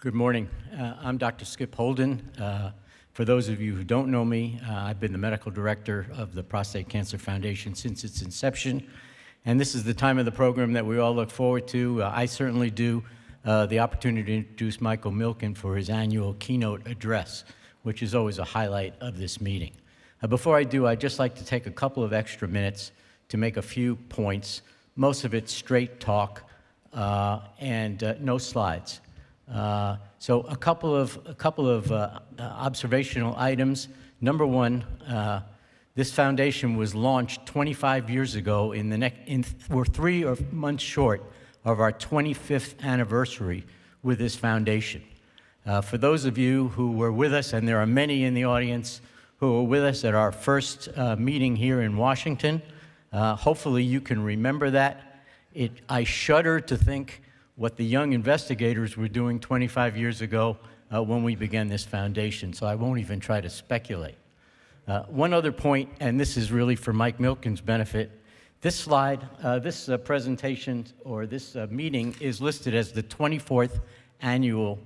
Good morning. I'm Dr. Skip Holden. For those of you who don't know me, I've been the medical director of the Prostate Cancer Foundation since its inception. And this is the time of the program that we all look forward to. I certainly do. The opportunity to introduce Michael Milken for his annual keynote address, which is always a highlight of this meeting. Before I do, I'd just like to take a couple of extra minutes to make a few points, most of it straight talk and no slides. So a couple of observational items. Number one, this foundation was launched 25 years ago. We're 3 months short of our 25th anniversary with this foundation. For those of you who were with us, and there are many in the audience who were with us at our first meeting here in Washington, hopefully you can remember that. I shudder to think what the young investigators were doing 25 years ago when we began this foundation, so I won't even try to speculate. One other point, and this is really for Mike Milken's benefit, this slide, this presentation, or this meeting is listed as the 24th Annual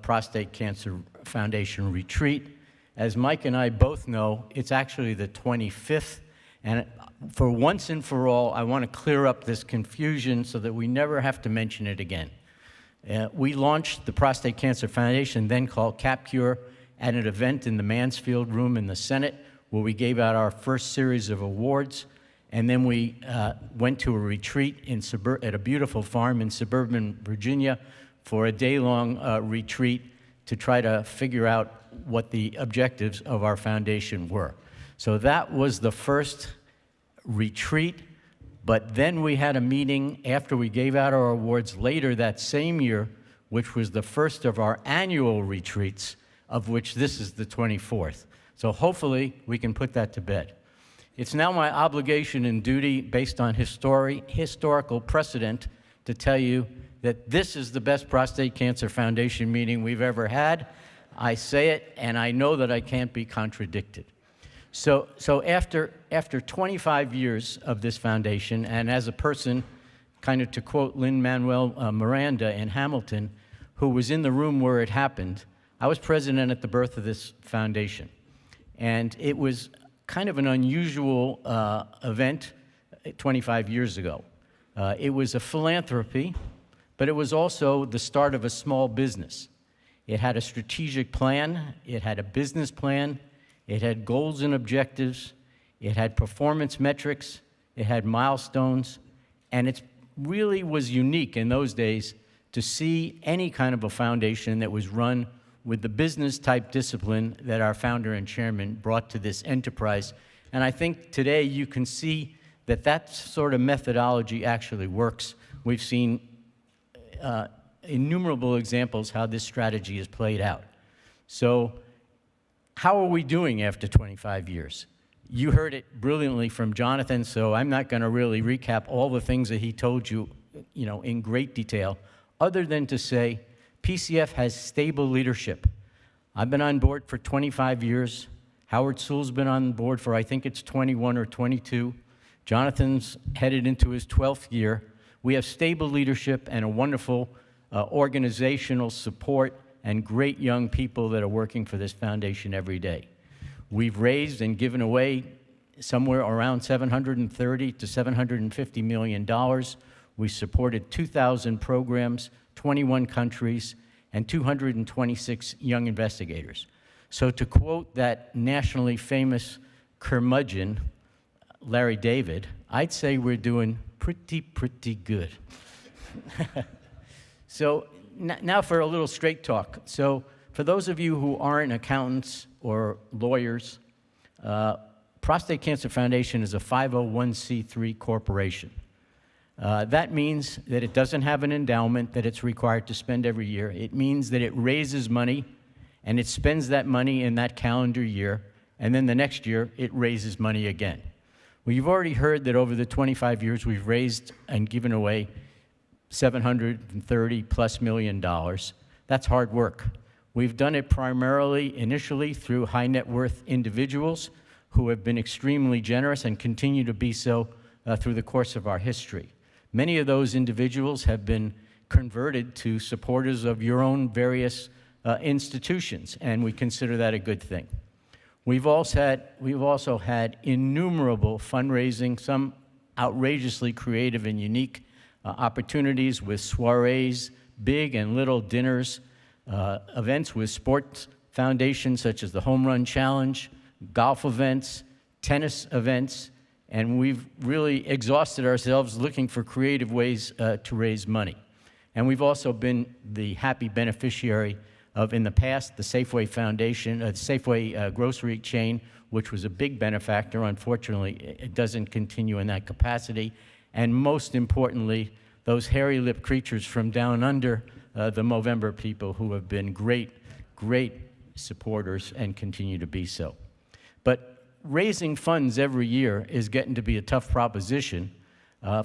Prostate Cancer Foundation Retreat. As Mike and I both know, it's actually the 25th, and for once and for all, I want to clear up this confusion so that we never have to mention it again. We launched the Prostate Cancer Foundation, then called CapCure, at an event in the Mansfield Room in the Senate, where we gave out our first series of awards, and then we went to a retreat at a beautiful farm in suburban Virginia for a day-long retreat to try to figure out what the objectives of our foundation were. So that was the first retreat, but then we had a meeting after we gave out our awards later that same year, which was the first of our annual retreats, of which this is the 24th. So hopefully we can put that to bed. It's now my obligation and duty, based on historical precedent, to tell you that this is the best Prostate Cancer Foundation meeting we've ever had. I say it, and I know that I can't be contradicted. So after 25 years of this foundation, and as a person, kind of to quote Lin-Manuel Miranda in Hamilton, who was in the room where it happened, I was president at the birth of this foundation. And it was kind of an unusual event 25 years ago. It was a philanthropy, but it was also the start of a small business. It had a strategic plan, it had a business plan, it had goals and objectives, it had performance metrics, it had milestones, and it really was unique in those days to see any kind of a foundation that was run with the business-type discipline that our founder and chairman brought to this enterprise. And I think today you can see that that sort of methodology actually works. We've seen innumerable examples how this strategy is played out. So how are we doing after 25 years? You heard it brilliantly from Jonathan, so I'm not going to really recap all the things that he told you, in great detail, other than to say PCF has stable leadership. I've been on board for 25 years. Howard Sewell's been on board for, I think it's 21 or 22. Jonathan's headed into his 12th year. We have stable leadership and a wonderful organizational support and great young people that are working for this foundation every day. We've raised and given away somewhere around $730 to $750 million. We supported 2,000 programs, 21 countries, and 226 young investigators. So to quote that nationally famous curmudgeon, Larry David, I'd say we're doing pretty good. So now for a little straight talk. So for those of you who aren't accountants or lawyers, Prostate Cancer Foundation is a 501c3 corporation. That means that it doesn't have an endowment that it's required to spend every year. It means that it raises money, and it spends that money in that calendar year, and then the next year it raises money again. Well, you've already heard that over the 25 years we've raised and given away $730+ million. That's hard work. We've done it primarily initially through high net worth individuals who have been extremely generous and continue to be so through the course of our history. Many of those individuals have been converted to supporters of your own various institutions, and we consider that a good thing. We've also had innumerable fundraising, some outrageously creative and unique opportunities with soirees, big and little dinners, events with sports foundations such as the Home Run Challenge, golf events, tennis events, and we've really exhausted ourselves looking for creative ways to raise money. And we've also been the happy beneficiary of, in the past, the Safeway Foundation, Safeway grocery chain, which was a big benefactor. Unfortunately, it doesn't continue in that capacity. And most importantly, those hairy-lipped creatures from down under, the Movember people, who have been great supporters and continue to be so. But raising funds every year is getting to be a tough proposition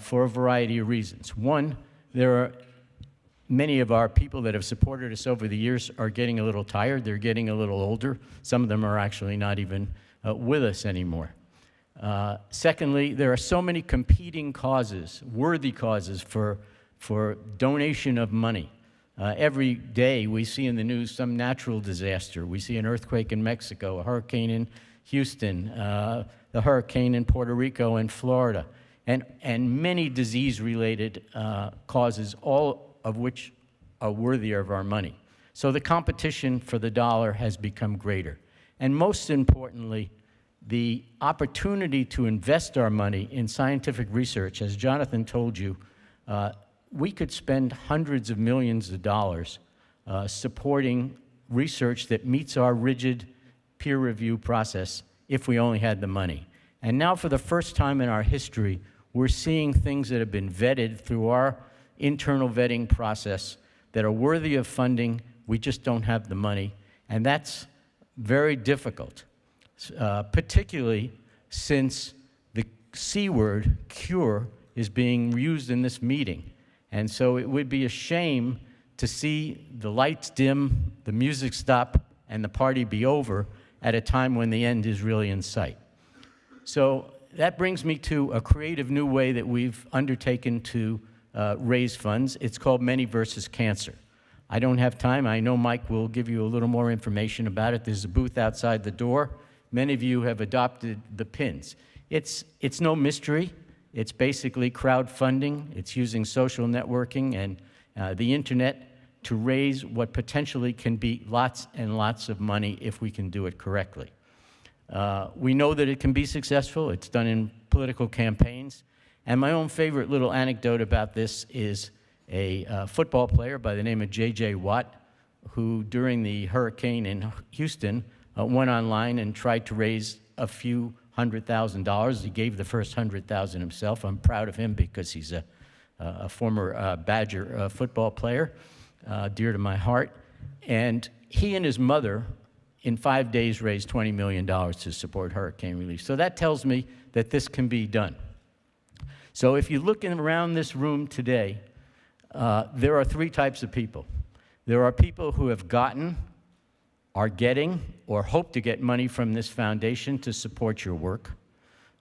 for a variety of reasons. One, there are many of our people that have supported us over the years are getting a little tired. They're getting a little older. Some of them are actually not even with us anymore. Secondly, there are so many competing causes, worthy causes for donation of money. Every day we see in the news some natural disaster. We see an earthquake in Mexico, a hurricane in Houston, the hurricane in Puerto Rico and Florida, and many disease-related causes, all of which are worthier of our money. So the competition for the dollar has become greater. And most importantly, the opportunity to invest our money in scientific research, as Jonathan told you, we could spend hundreds of millions of dollars supporting research that meets our rigid peer review process if we only had the money. And now for the first time in our history, we're seeing things that have been vetted through our internal vetting process that are worthy of funding. We just don't have the money, and that's very difficult, particularly since the C word, cure, is being used in this meeting. And so it would be a shame to see the lights dim, the music stop, and the party be over at a time when the end is really in sight. So that brings me to a creative new way that we've undertaken to raise funds. It's called ManyVs Cancer. I don't have time. I know Mike will give you a little more information about it. There's a booth outside the door. Many of you have adopted the pins. It's no mystery. It's basically crowdfunding. It's using social networking and the internet to raise what potentially can be lots and lots of money if we can do it correctly. We know that it can be successful. It's done in political campaigns. And my own favorite little anecdote about this is a football player by the name of J.J. Watt, who during the hurricane in Houston went online and tried to raise a few $100,000. He gave the first $100,000 himself. I'm proud of him because he's a former Badger football player, dear to my heart. And he and his mother, in 5 days, raised $20 million to support hurricane relief. So that tells me that this can be done. So if you look around this room today, there are three types of people. There are people who have gotten, are getting, or hope to get money from this foundation to support your work.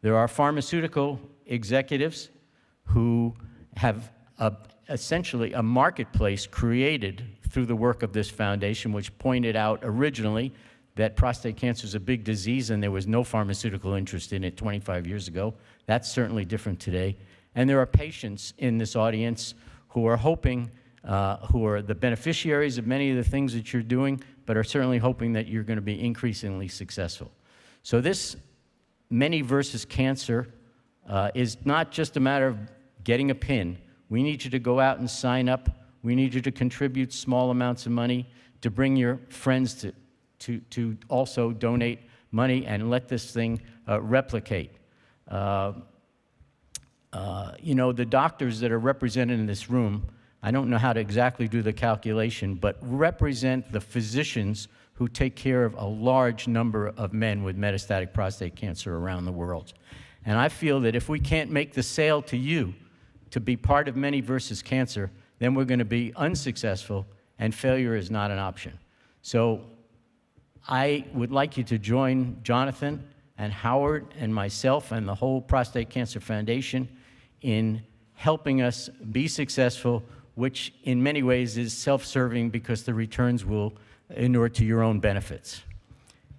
There are pharmaceutical executives who have essentially a marketplace created through the work of this foundation, which pointed out originally that prostate cancer is a big disease and there was no pharmaceutical interest in it 25 years ago. That's certainly different today. And there are patients in this audience who are hoping, who are the beneficiaries of many of the things that you're doing, but are certainly hoping that you're going to be increasingly successful. So this ManyVs Cancer is not just a matter of getting a pin. We need you to go out and sign up. We need you to contribute small amounts of money, to bring your friends to also donate money and let this thing replicate. You know, the doctors that are represented in this room, I don't know how to exactly do the calculation, but represent the physicians who take care of a large number of men with metastatic prostate cancer around the world. And I feel that if we can't make the sale to you to be part of ManyVs Cancer, then we're going to be unsuccessful, and failure is not an option. So I would like you to join Jonathan and Howard and myself and the whole Prostate Cancer Foundation in helping us be successful which in many ways is self-serving because the returns will inure to your own benefits.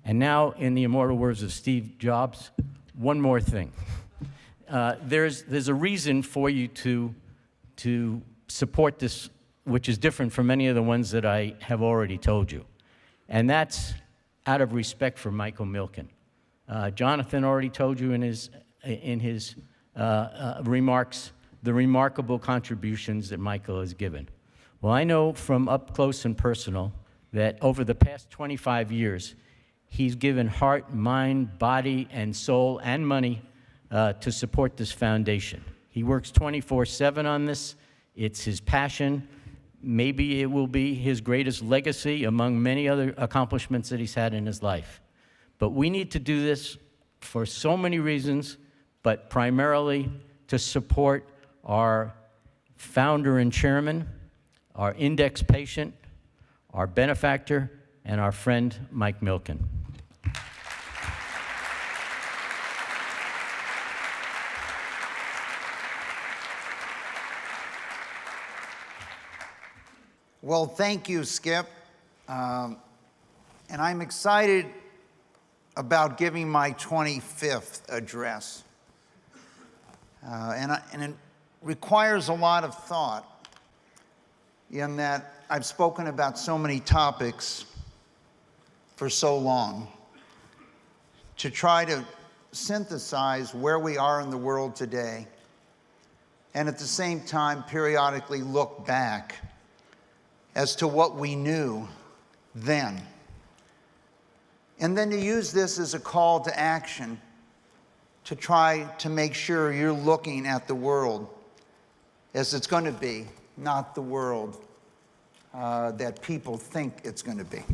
And now, in the immortal words of Steve Jobs, one more thing. There's a reason for you to support this, which is different from any of the ones that I have already told you. And that's out of respect for Michael Milken. Jonathan already told you in his remarks the remarkable contributions that Michael has given. Well, I know from up close and personal that over the past 25 years, he's given heart, mind, body, and soul, and money to support this foundation. He works 24/7 on this. It's his passion. Maybe it will be his greatest legacy among many other accomplishments that he's had in his life. But we need to do this for so many reasons, but primarily to support our founder and chairman, our index patient, our benefactor, and our friend, Mike Milken. Well, thank you, Skip. And I'm excited about giving my 25th address. And it requires a lot of thought in that I've spoken about so many topics for so long to try to synthesize where we are in the world today and at the same time periodically look back as to what we knew then. And then to use this as a call to action to try to make sure you're looking at the world as it's going to be, not the world that people think it's going to be.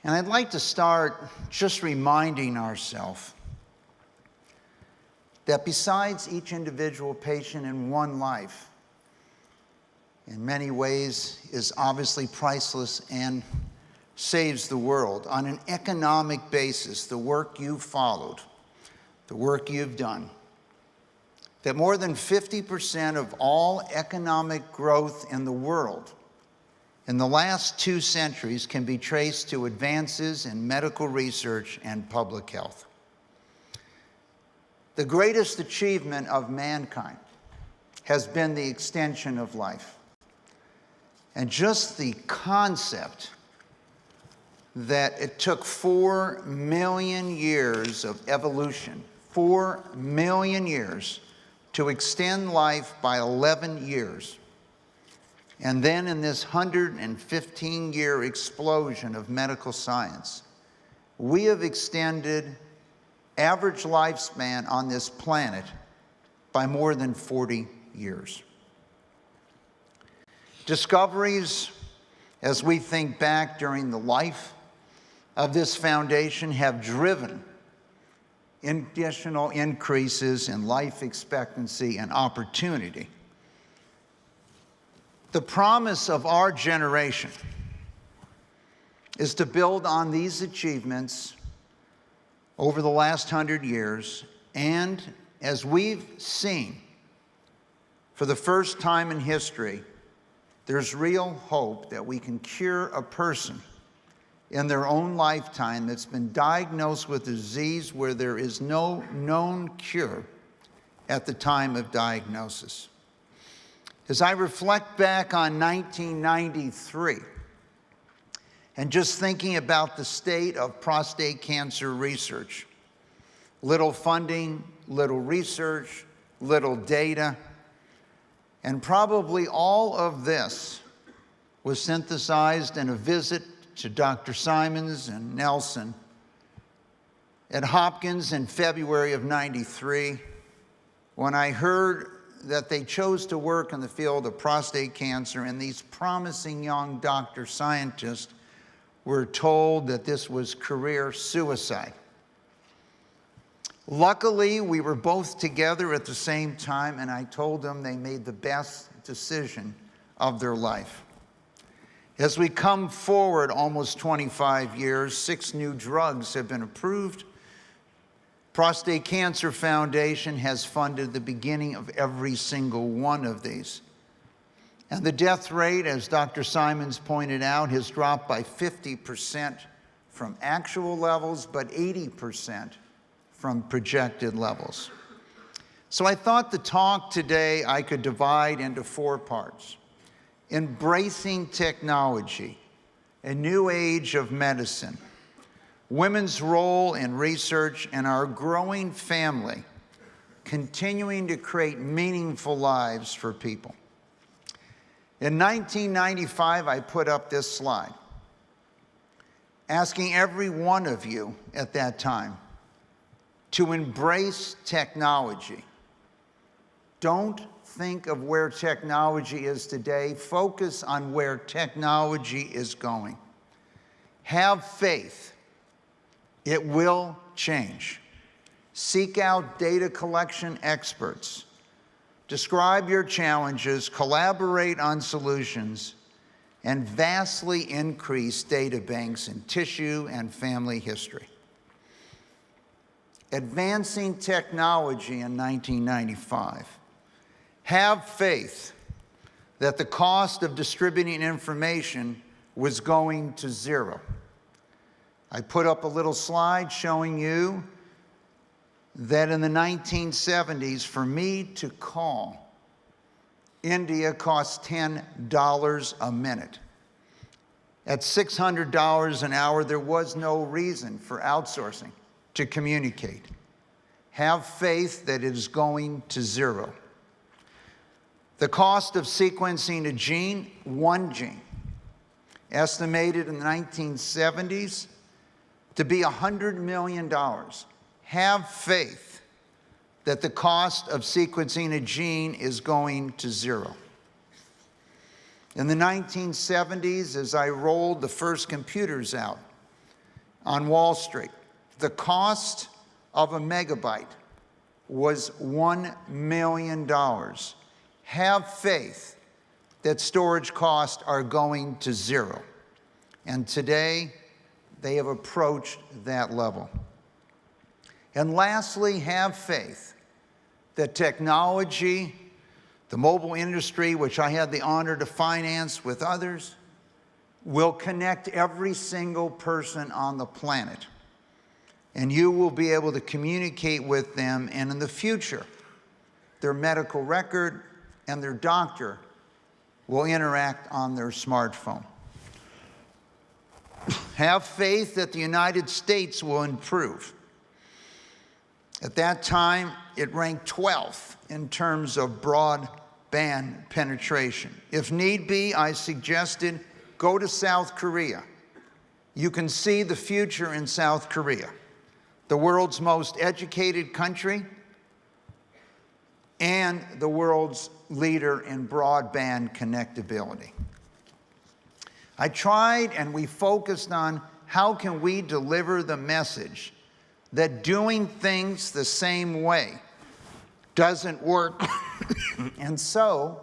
And I'd like to start just reminding ourselves that besides each individual patient in one life, in many ways is obviously priceless and saves the world. On an economic basis, the work you've followed, the work you've done, that more than 50% of all economic growth in the world in the last 2 centuries can be traced to advances in medical research and public health. The greatest achievement of mankind has been the extension of life. And just the concept that it took 4 million years of evolution, 4 million years, to extend life by 11 years. And then in this 115-year explosion of medical science, we have extended average lifespan on this planet by more than 40 years. Discoveries, as we think back during the life of this foundation, have driven additional increases in life expectancy and opportunity. The promise of our generation is to build on these achievements over the last 100 years, and as we've seen for the first time in history, there's real hope that we can cure a person in their own lifetime that's been diagnosed with a disease where there is no known cure at the time of diagnosis. As I reflect back on 1993 and just thinking about the state of prostate cancer research, little funding, little research, little data, and probably all of this was synthesized in a visit to Dr. Simons and Nelson at Hopkins in February of '93, when I heard that they chose to work in the field of prostate cancer, and these promising young doctor scientists were told that this was career suicide. Luckily, we were both together at the same time, and I told them they made the best decision of their life. As we come forward almost 25 years, 6 new drugs have been approved. Prostate Cancer Foundation has funded the beginning of every single one of these. And the death rate, as Dr. Simons pointed out, has dropped by 50% from actual levels, but 80% from projected levels. So I thought the talk today I could divide into 4 parts. Embracing technology, a new age of medicine, women's role in research, and our growing family, continuing to create meaningful lives for people. In 1995, I put up this slide, asking every one of you at that time to embrace technology. Don't think of where technology is today. Focus on where technology is going. Have faith. It will change. Seek out data collection experts. Describe your challenges, collaborate on solutions, and vastly increase data banks in tissue and family history. Advancing technology in 1995. Have faith that the cost of distributing information was going to zero. I put up a little slide showing you that in the 1970s, for me to call India cost $10 a minute. At $600 an hour, there was no reason for outsourcing to communicate. Have faith that it is going to zero. The cost of sequencing a gene, one gene, estimated in the 1970s to be $100 million. Have faith that the cost of sequencing a gene is going to zero. In the 1970s, as I rolled the first computers out on Wall Street, the cost of a megabyte was $1 million. Have faith that storage costs are going to zero. And today, they have approached that level. And lastly, have faith that technology, the mobile industry, which I had the honor to finance with others, will connect every single person on the planet. And you will be able to communicate with them, and in the future, their medical record and their doctor will interact on their smartphone. Have faith that the United States will improve. At that time, it ranked 12th in terms of broadband penetration. If need be, I suggested go to South Korea. You can see the future in South Korea, the world's most educated country and the world's leader in broadband connectability. I tried and we focused on how can we deliver the message that doing things the same way doesn't work. And so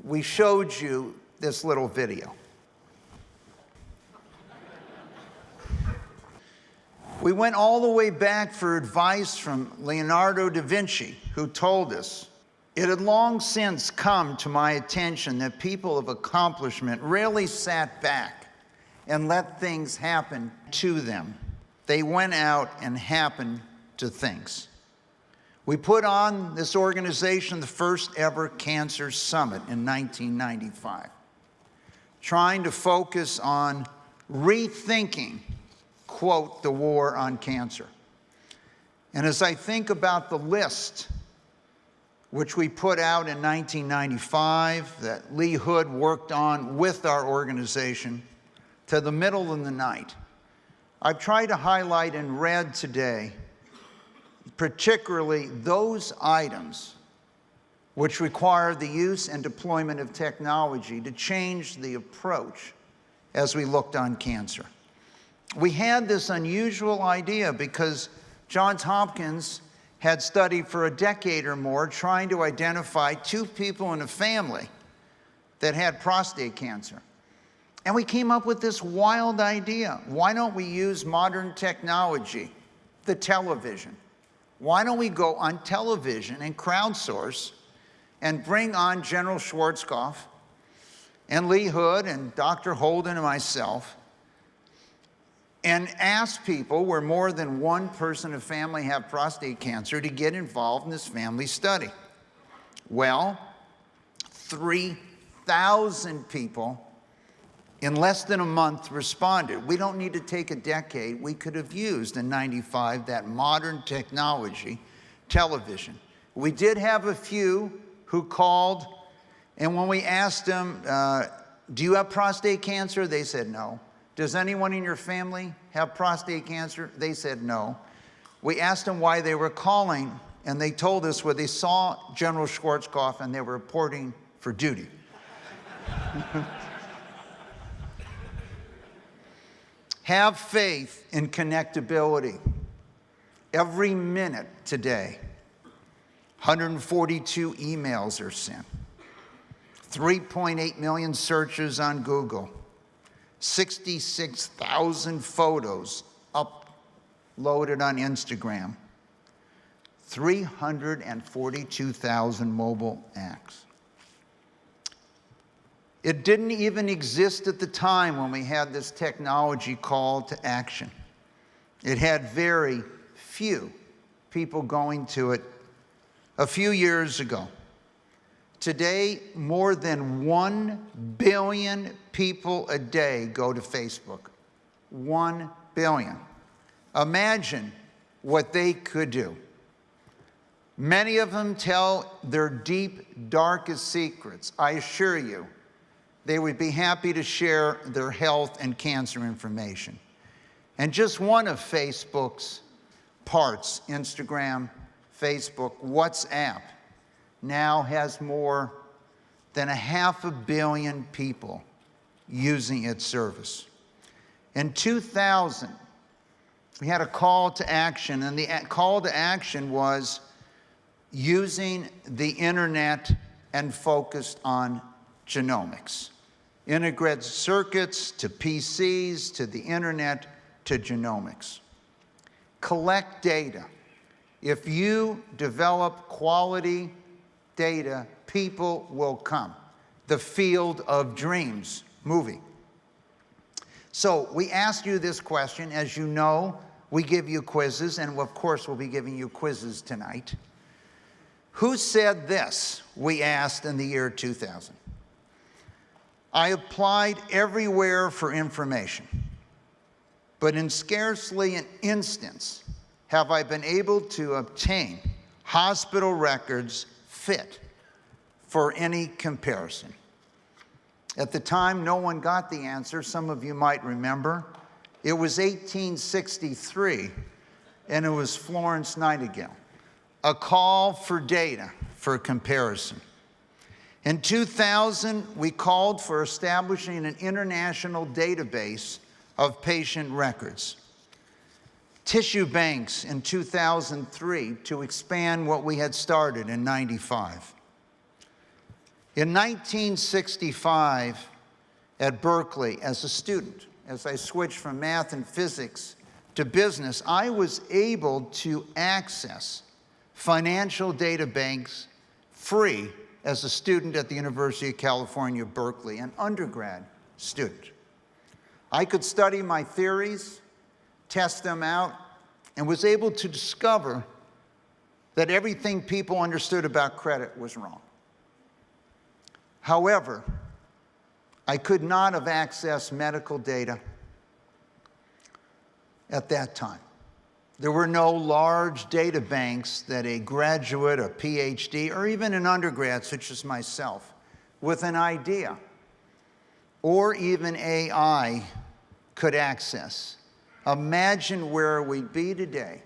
we showed you this little video. We went all the way back for advice from Leonardo da Vinci, who told us, "It had long since come to my attention that people of accomplishment rarely sat back and let things happen to them. They went out and happened to things." We put on this organization the first ever cancer summit in 1995, trying to focus on rethinking, quote, the war on cancer. And as I think about the list which we put out in 1995 that Lee Hood worked on with our organization to the middle of the night, I've tried to highlight in red today particularly those items which require the use and deployment of technology to change the approach as we looked on cancer. We had this unusual idea because Johns Hopkins had studied for a decade or more trying to identify 2 people in a family that had prostate cancer. And we came up with this wild idea. Why don't we use modern technology, the television? Why don't we go on television and crowdsource and bring on General Schwarzkopf and Lee Hood and Dr. Holden and myself and asked people where more than one person in a family have prostate cancer to get involved in this family study. Well, 3,000 people in less than a month responded. We don't need to take a decade. We could have used in '95 that modern technology, television. We did have a few who called, and when we asked them, do you have prostate cancer? They said no. Does anyone in your family have prostate cancer? They said no. We asked them why they were calling, and they told us where they saw General Schwarzkopf and they were reporting for duty. Have faith in connectability. Every minute today, 142 emails are sent, 3.8 million searches on Google, 66,000 photos uploaded on Instagram, 342,000 mobile acts. It didn't even exist at the time when we had this technology call to action. It had very few people going to it a few years ago. Today, more than 1 billion people a day go to Facebook. 1 billion. Imagine what they could do. Many of them tell their deep, darkest secrets. I assure you, they would be happy to share their health and cancer information. And just one of Facebook's parts, Instagram, Facebook, WhatsApp, now has more than 500 million people using its service. In 2000, we had a call to action, and the call to action was using the internet and focused on genomics. Integrated circuits to PCs, to the internet, to genomics. Collect data. If you develop quality data, people will come. The Field of Dreams movie. So we asked you this question. As you know, we give you quizzes, and of course we'll be giving you quizzes tonight. Who said this? We asked in the year 2000. I applied everywhere for information, but in scarcely an instance have I been able to obtain hospital records fit for any comparison. At the time, no one got the answer. Some of you might remember. It was 1863, and it was Florence Nightingale. A call for data for comparison. In 2000, we called for establishing an international database of patient records. Tissue banks in 2003 to expand what we had started in '95. In 1965, at Berkeley, as a student, as I switched from math and physics to business, I was able to access financial data banks free as a student at the University of California, Berkeley, an undergrad student. I could study my theories, test them out, and was able to discover that everything people understood about credit was wrong. However, I could not have accessed medical data at that time. There were no large data banks that a graduate, a PhD, or even an undergrad, such as myself, with an idea, or even AI, could access. Imagine where we'd be today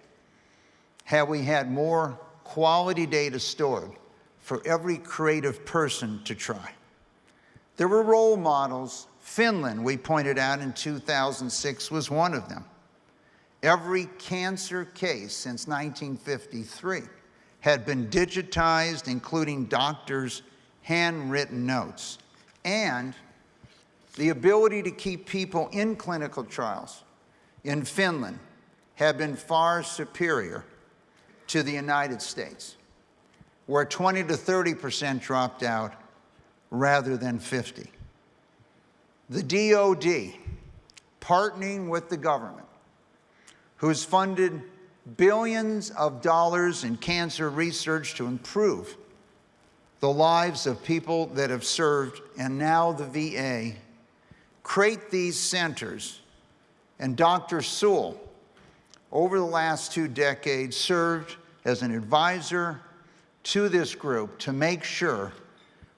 had we had more quality data stored for every creative person to try. There were role models. Finland, we pointed out in 2006, was one of them. Every cancer case since 1953 had been digitized, including doctors' handwritten notes. And the ability to keep people in clinical trials in Finland had been far superior to the United States, where 20 to 30% dropped out rather than 50. the DoD, partnering with the government, who's funded billions of dollars in cancer research to improve the lives of people that have served, and now the VA, create these centers. And Dr. Sewell, over the last 2 decades, served as an advisor to this group to make sure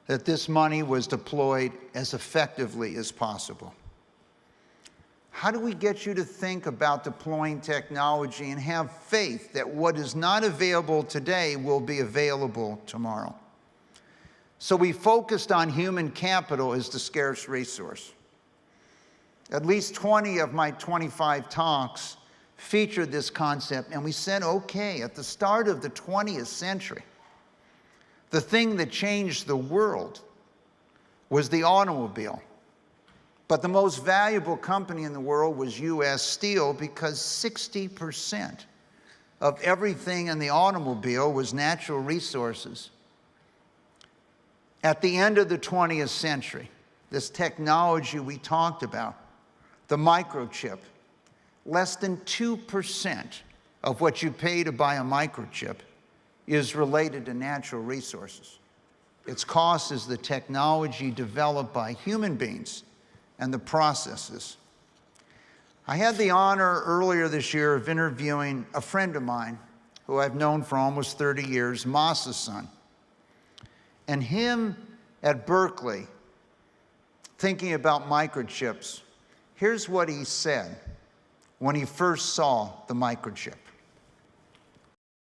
that this money was deployed as effectively as possible. How do we get you to think about deploying technology and have faith that what is not available today will be available tomorrow? So we focused on human capital as the scarce resource. At least 20 of my 25 talks featured this concept, and we said, okay, at the start of the 20th century, the thing that changed the world was the automobile. But the most valuable company in the world was U.S. Steel, because 60% of everything in the automobile was natural resources. At the end of the 20th century, this technology we talked about, the microchip, less than 2% of what you pay to buy a microchip is related to natural resources. Its cost is the technology developed by human beings and the processes. I had the honor earlier this year of interviewing a friend of mine who I've known for almost 30 years, Masa's son. And him at Berkeley, thinking about microchips, here's what he said when he first saw the microchip.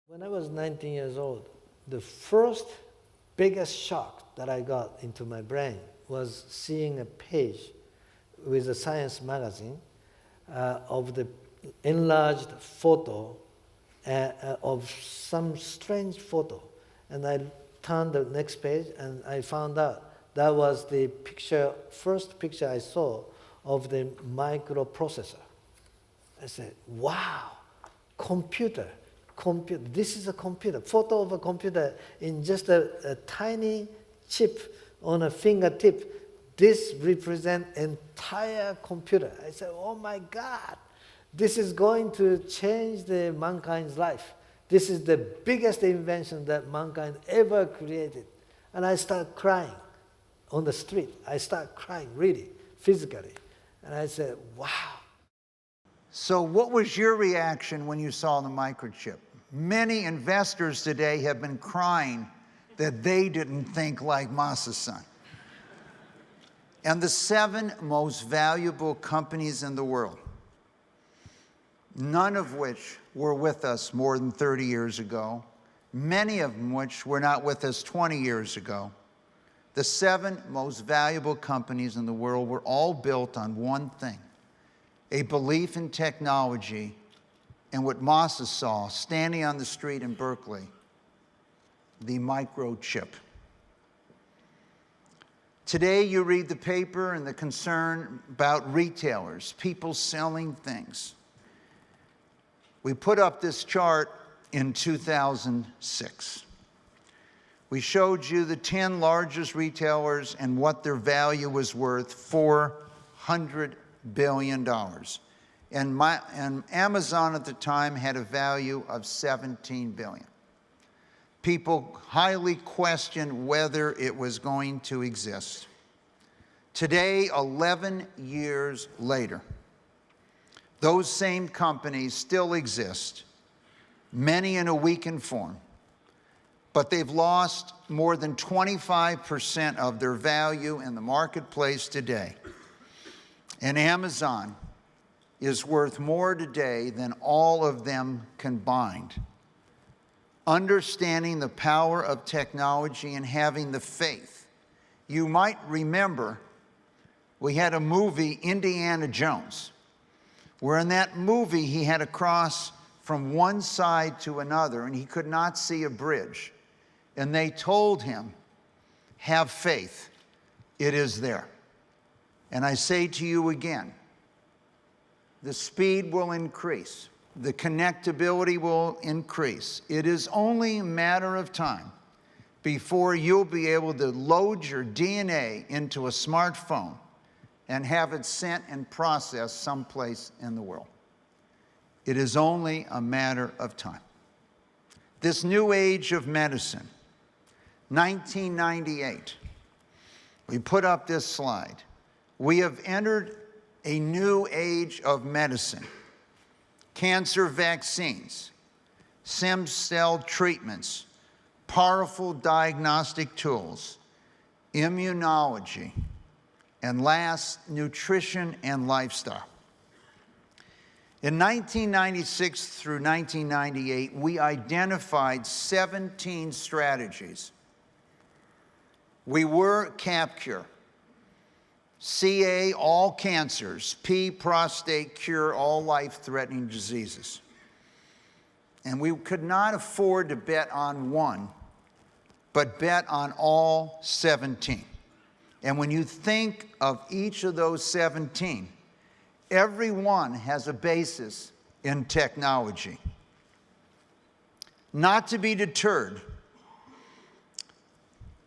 When I was 19 years old, the first biggest shock that I got into my brain was seeing a page with a science magazine of the enlarged photo of some strange photo. And I turned the next page and I found out that was the picture, first picture I saw of the microprocessor. I said, wow, computer. This is a computer, photo of a computer in just a tiny chip on a fingertip. This represents entire computer. I said, oh my God, this is going to change mankind's life. This is the biggest invention that mankind ever created. And I start crying on the street. I start crying, really, physically. And I said, wow. So what was your reaction when you saw the microchip? Many investors today have been crying that they didn't think like Masa's son. And the 7 most valuable companies in the world, none of which were with us more than 30 years ago, many of them which were not with us 20 years ago, the 7 most valuable companies in the world were all built on one thing: a belief in technology and what Masa saw standing on the street in Berkeley, the microchip. Today you read the paper and the concern about retailers, people selling things. We put up this chart in 2006. We showed you the 10 largest retailers and what their value was worth, $400 billion. And Amazon at the time had a value of $17 billion. People highly questioned whether it was going to exist. Today, 11 years later, those same companies still exist, many in a weakened form, but they've lost more than 25% of their value in the marketplace today. And Amazon is worth more today than all of them combined. Understanding the power of technology and having the faith. You might remember we had a movie, Indiana Jones, where in that movie he had to cross from one side to another and he could not see a bridge. And they told him, have faith, it is there. And I say to you again, the speed will increase. The connectability will increase. It is only a matter of time before you'll be able to load your DNA into a smartphone and have it sent and processed someplace in the world. It is only a matter of time. This new age of medicine, 1998, we put up this slide. We have entered a new age of medicine. Cancer vaccines, stem cell treatments, powerful diagnostic tools, immunology, and last, nutrition and lifestyle. In 1996 through 1998, we identified 17 strategies. We were CAP-Cure, CA, all cancers, P, prostate, cure all life-threatening diseases. And we could not afford to bet on one, but bet on all 17. And when you think of each of those 17, every one has a basis in technology. Not to be deterred,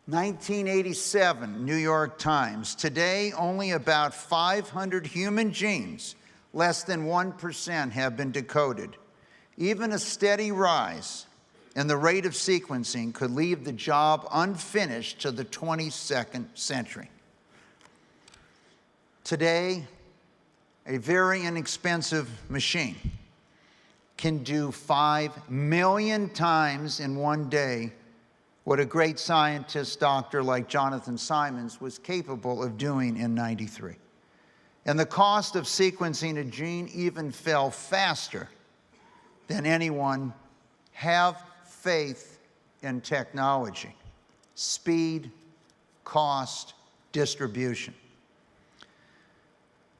1987, New York Times. Today, only about 500 human genes, less than 1%, have been decoded. Even a steady rise in the rate of sequencing could leave the job unfinished to the 22nd century. Today, a very inexpensive machine can do 5 million times in one day what a great scientist doctor like Jonathan Simons was capable of doing in '93. And the cost of sequencing a gene even fell faster than anyone. Have faith in technology. Speed, cost, distribution.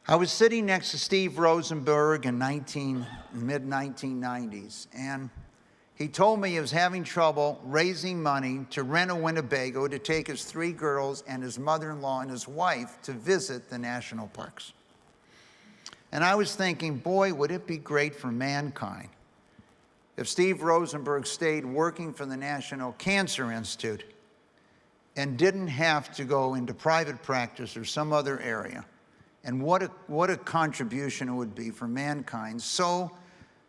I was sitting next to Steve Rosenberg in mid-1990s, and he told me he was having trouble raising money to rent a Winnebago to take his 3 girls and his mother-in-law and his wife to visit the national parks. And I was thinking, boy, would it be great for mankind if Steve Rosenberg stayed working for the National Cancer Institute and didn't have to go into private practice or some other area. And what a contribution it would be for mankind. So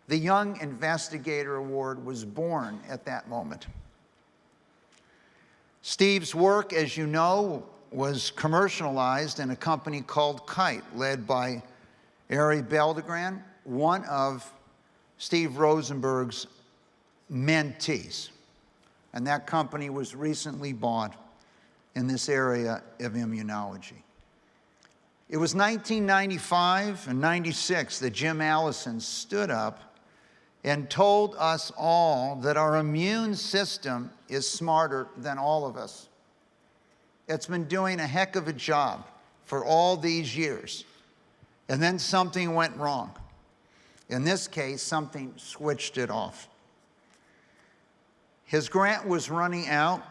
the Young Investigator Award was born at that moment. Steve's work, as you know, was commercialized in a company called Kite, led by Arie Belldegrand, one of Steve Rosenberg's mentees. And that company was recently bought in this area of immunology. It was 1995 and 96 that Jim Allison stood up and told us all that our immune system is smarter than all of us. It's been doing a heck of a job for all these years. And then something went wrong. In this case, something switched it off. His grant was running out,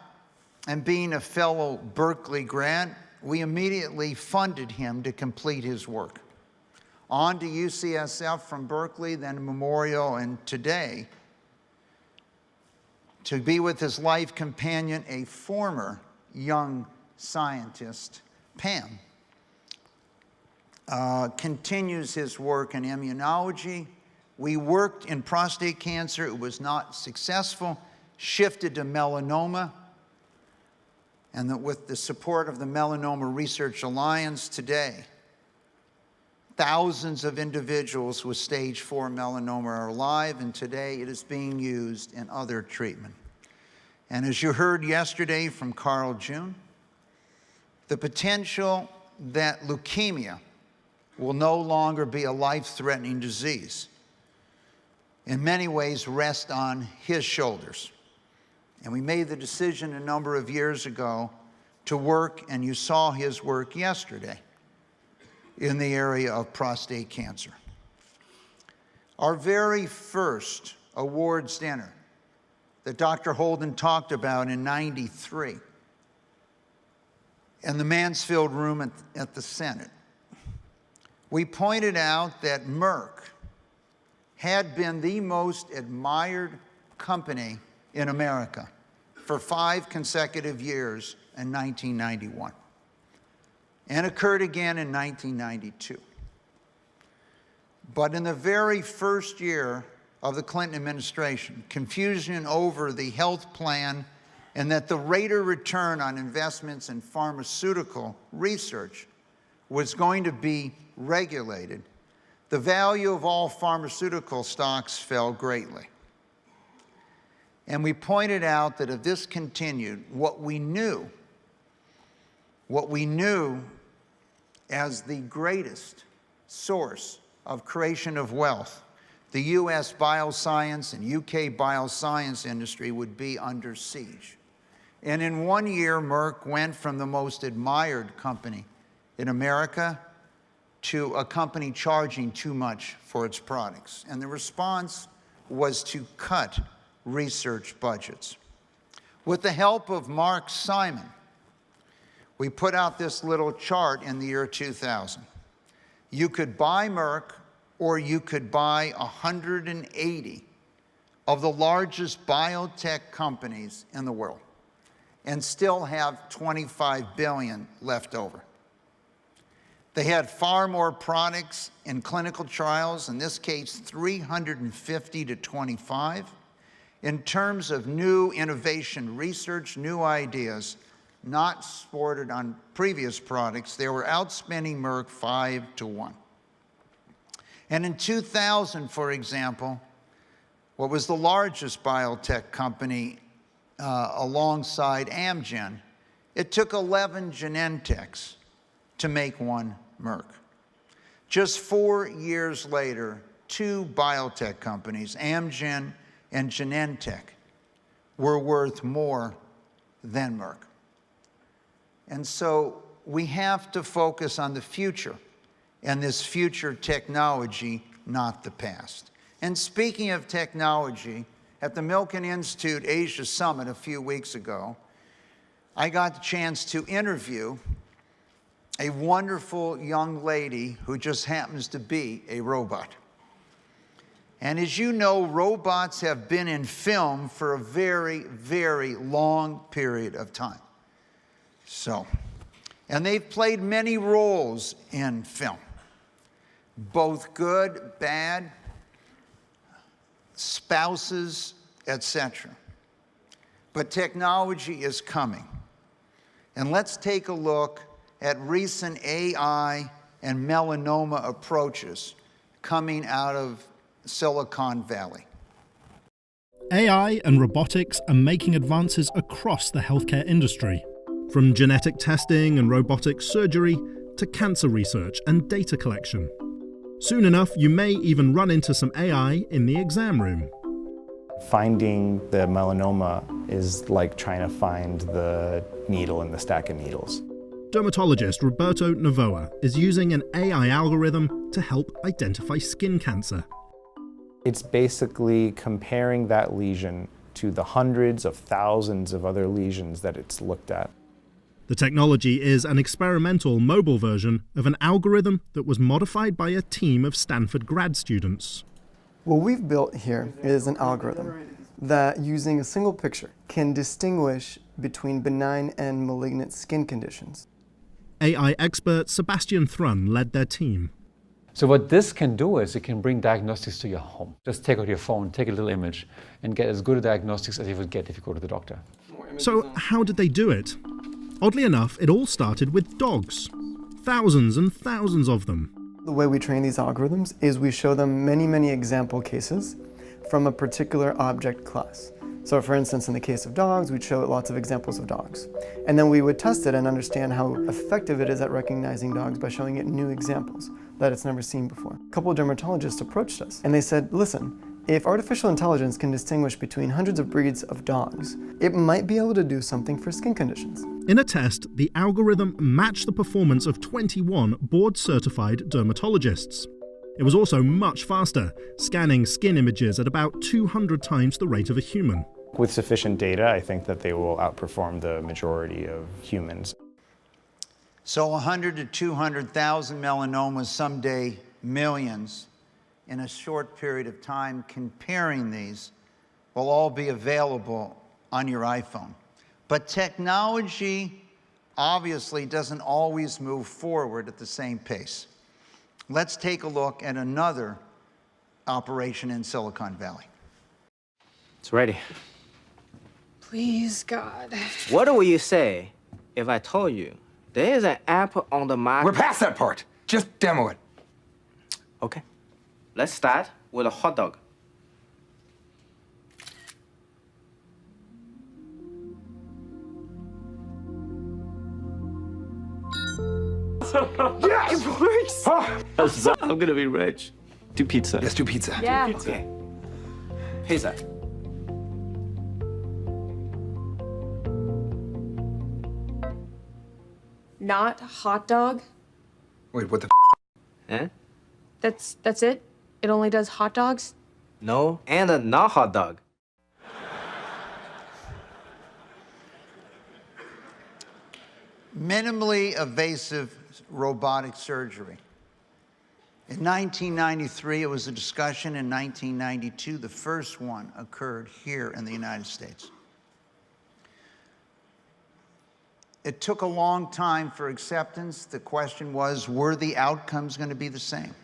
and being a fellow Berkeley grad, we immediately funded him to complete his work. On to UCSF from Berkeley, then Memorial, and today, to be with his life companion, a former young scientist, Pam. Continues his work in immunology. We worked in prostate cancer. It was not successful. Shifted to melanoma. And with the support of the Melanoma Research Alliance today, thousands of individuals with stage 4 melanoma are alive, and today it is being used in other treatment. And as you heard yesterday from Carl June, the potential that leukemia will no longer be a life-threatening disease, in many ways rest on his shoulders. And we made the decision a number of years ago to work, and you saw his work yesterday, in the area of prostate cancer. Our very first awards dinner that Dr. Holden talked about in '93 in the Mansfield room at the Senate, we pointed out that Merck had been the most admired company in America for 5 consecutive years in 1991. and occurred again in 1992. But in the very first year of the Clinton administration, confusion over the health plan and that the rate of return on investments in pharmaceutical research was going to be regulated, the value of all pharmaceutical stocks fell greatly. And we pointed out that if this continued, what we knew as the greatest source of creation of wealth, the US bioscience and UK bioscience industry would be under siege. And in 1 year, Merck went from the most admired company in America to a company charging too much for its products. And the response was to cut research budgets. With the help of Mark Simon, we put out this little chart in the year 2000. You could buy Merck, or you could buy 180 of the largest biotech companies in the world and still have 25 billion left over. They had far more products in clinical trials, in this case 350 to 25. In terms of new innovation research, new ideas, not sported on previous products, they were outspending Merck 5-1. And in 2000, for example, what was the largest biotech company alongside Amgen, it took 11 Genentechs to make one Merck. Just 4 years later, 2 biotech companies, Amgen and Genentech, were worth more than Merck. And so we have to focus on the future, and this future technology, not the past. And speaking of technology, at the Milken Institute Asia Summit a few weeks ago, I got the chance to interview a wonderful young lady who just happens to be a robot. And as you know, robots have been in film for a very, very long period of time. And they've played many roles in film, both good, bad, spouses, etc. But technology is coming. And let's take a look at recent AI and melanoma approaches coming out of Silicon Valley. AI and robotics are making advances across the healthcare industry, from genetic testing and robotic surgery to cancer research and data collection. Soon enough, you may even run into some AI in the exam room. Finding the melanoma is like trying to find the needle in the stack of needles. Dermatologist Roberto Novoa is using an AI algorithm to help identify skin cancer. It's basically comparing that lesion to the hundreds of thousands of other lesions that it's looked at. The technology is an experimental mobile version of an algorithm that was modified by a team of Stanford grad students. What we've built here is an algorithm that, using a single picture, can distinguish between benign and malignant skin conditions. AI expert Sebastian Thrun led their team. So what this can do is it can bring diagnostics to your home. Just take out your phone, take a little image, and get as good a diagnostics as you would get if you go to the doctor. So how did they do it? Oddly enough, it all started with dogs. Thousands and thousands of them. The way we train these algorithms is we show them many example cases from a particular object class. So for instance, in the case of dogs, we'd show lots of examples of dogs. And then we would test it and understand how effective it is at recognizing dogs by showing it new examples that it's never seen before. A couple of dermatologists approached us and they said, listen, if artificial intelligence can distinguish between hundreds of breeds of dogs, it might be able to do something for skin conditions. In a test, the algorithm matched the performance of 21 board-certified dermatologists. It was also much faster, scanning skin images at about 200 times the rate of a human. With sufficient data, I think that they will outperform the majority of humans. So 100 to 200,000 melanomas, someday millions, in a short period of time. Comparing these will all be available on your iPhone. But technology obviously doesn't always move forward at the same pace. Let's take a look at another operation in Silicon Valley. It's ready. Please, God. What will you say if I told you there is an app on the market? We're past that part. Just demo it. Okay. Let's start with a hot dog. Yes! It works! Oh. I'm gonna be rich. Do pizza. Let's do pizza. Yeah. Okay. Pizza. Not hot dog. Wait, what the Eh? That's it? It only does hot dogs? No, and a not hot dog. Minimally invasive robotic surgery. In 1993, it was a discussion. In 1992, the first one occurred here in the United States. It took a long time for acceptance. The question was, were the outcomes going to be the same?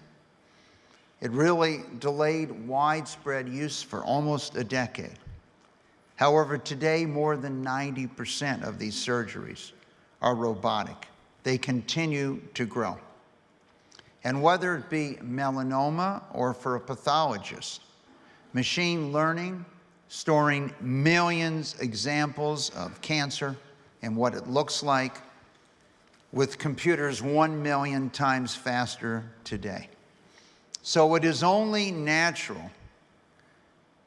It really delayed widespread use for almost a decade. However, today, more than 90% of these surgeries are robotic. They continue to grow. And whether it be melanoma or for a pathologist, machine learning, storing millions of examples of cancer and what it looks like, with computers 1 million times faster today. So it is only natural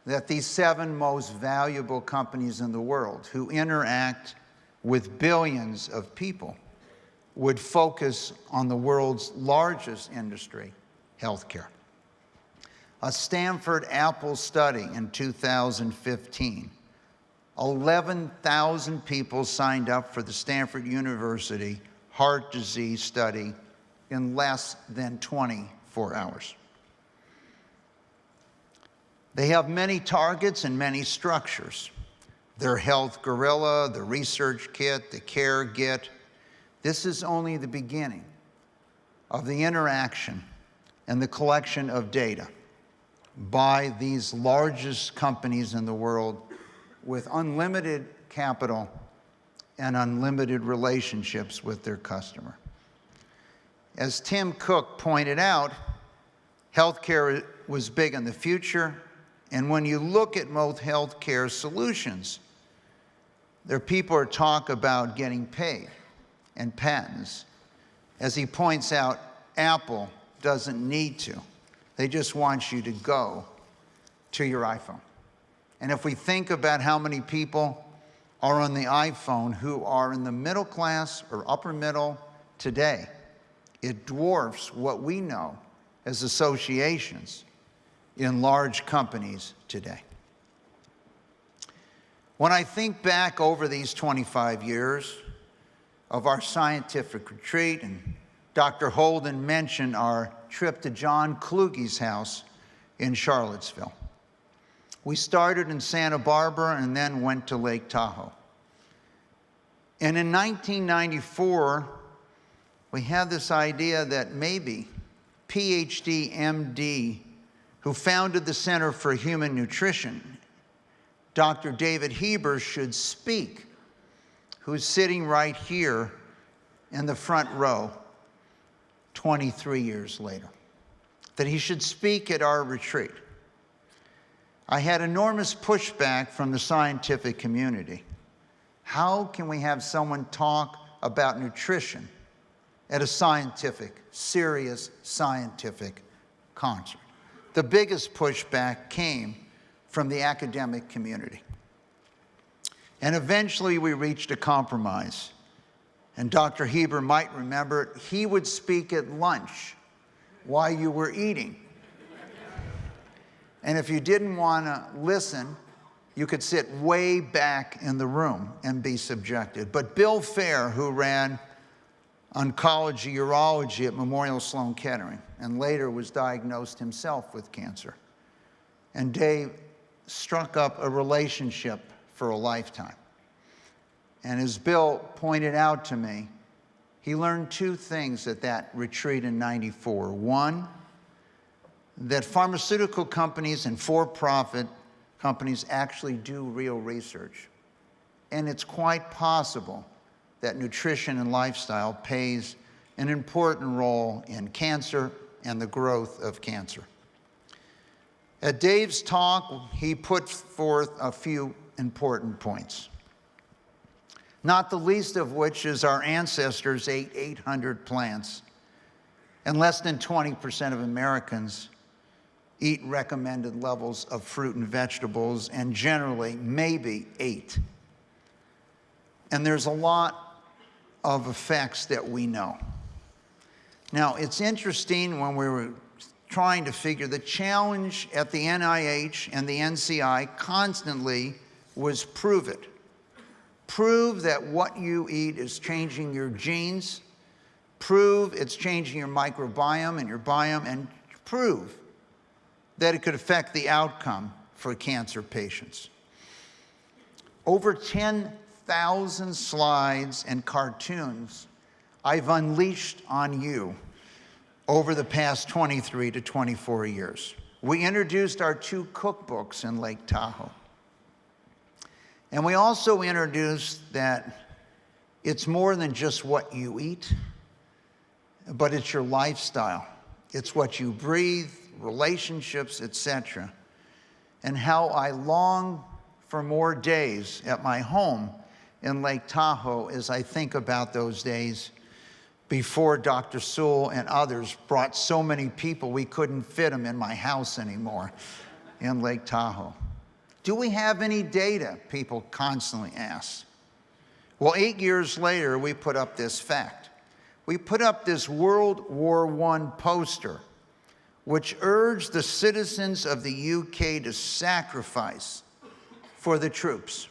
that these 7 most valuable companies in the world who interact with billions of people would focus on the world's largest industry, healthcare. A Stanford Apple study in 2015, 11,000 people signed up for the Stanford University heart disease study in less than 24 hours. They have many targets and many structures. Their health gorilla, the research kit, the care git. This is only the beginning of the interaction and the collection of data by these largest companies in the world with unlimited capital and unlimited relationships with their customer. As Tim Cook pointed out, healthcare was big in the future, and when you look at most healthcare solutions, there are people who talk about getting paid and patents. As he points out, Apple doesn't need to. They just want you to go to your iPhone. And if we think about how many people are on the iPhone who are in the middle class or upper middle today, it dwarfs what we know as associations in large companies today. When I think back over these 25 years of our scientific retreat, and Dr. Holden mentioned our trip to John Kluge's house in Charlottesville. We started in Santa Barbara and then went to Lake Tahoe. And in 1994, we had this idea that maybe PhD, MD, who founded the Center for Human Nutrition, Dr. David Heber, should speak, who's sitting right here in the front row 23 years later, that he should speak at our retreat. I had enormous pushback from the scientific community. How can we have someone talk about nutrition at a scientific, serious scientific concert? The biggest pushback came from the academic community. And eventually we reached a compromise. And Dr. Heber might remember it. He would speak at lunch while you were eating. And if you didn't want to listen, you could sit way back in the room and be subjected. But Bill Fair, who ran oncology urology at Memorial Sloan Kettering and later was diagnosed himself with cancer, and Dave struck up a relationship for a lifetime. And as Bill pointed out to me, he learned two things at that retreat in '94. One, that pharmaceutical companies and for-profit companies actually do real research. And it's quite possible that nutrition and lifestyle plays an important role in cancer and the growth of cancer. At Dave's talk, he put forth a few important points, not the least of which is our ancestors ate 800 plants, and less than 20% of Americans eat recommended levels of fruit and vegetables, and generally maybe 8. And there's a lot of effects that we know. Now, it's interesting when we were trying to figure, the challenge at the NIH and the NCI constantly was prove it. Prove that what you eat is changing your genes, prove it's changing your microbiome and your biome, and prove that it could affect the outcome for cancer patients. Over 10,000 slides and cartoons I've unleashed on you over the past 23 to 24 years. We introduced our 2 cookbooks in Lake Tahoe. And we also introduced that it's more than just what you eat, but it's your lifestyle. It's what you breathe, relationships, etc. And how I long for more days at my home in Lake Tahoe as I think about those days before Dr. Sewell and others brought so many people we couldn't fit them in my house anymore in Lake Tahoe. Do we have any data? People constantly ask. Well, 8 years later, we put up this fact. We put up this World War I poster, which urged the citizens of the UK to sacrifice for the troops,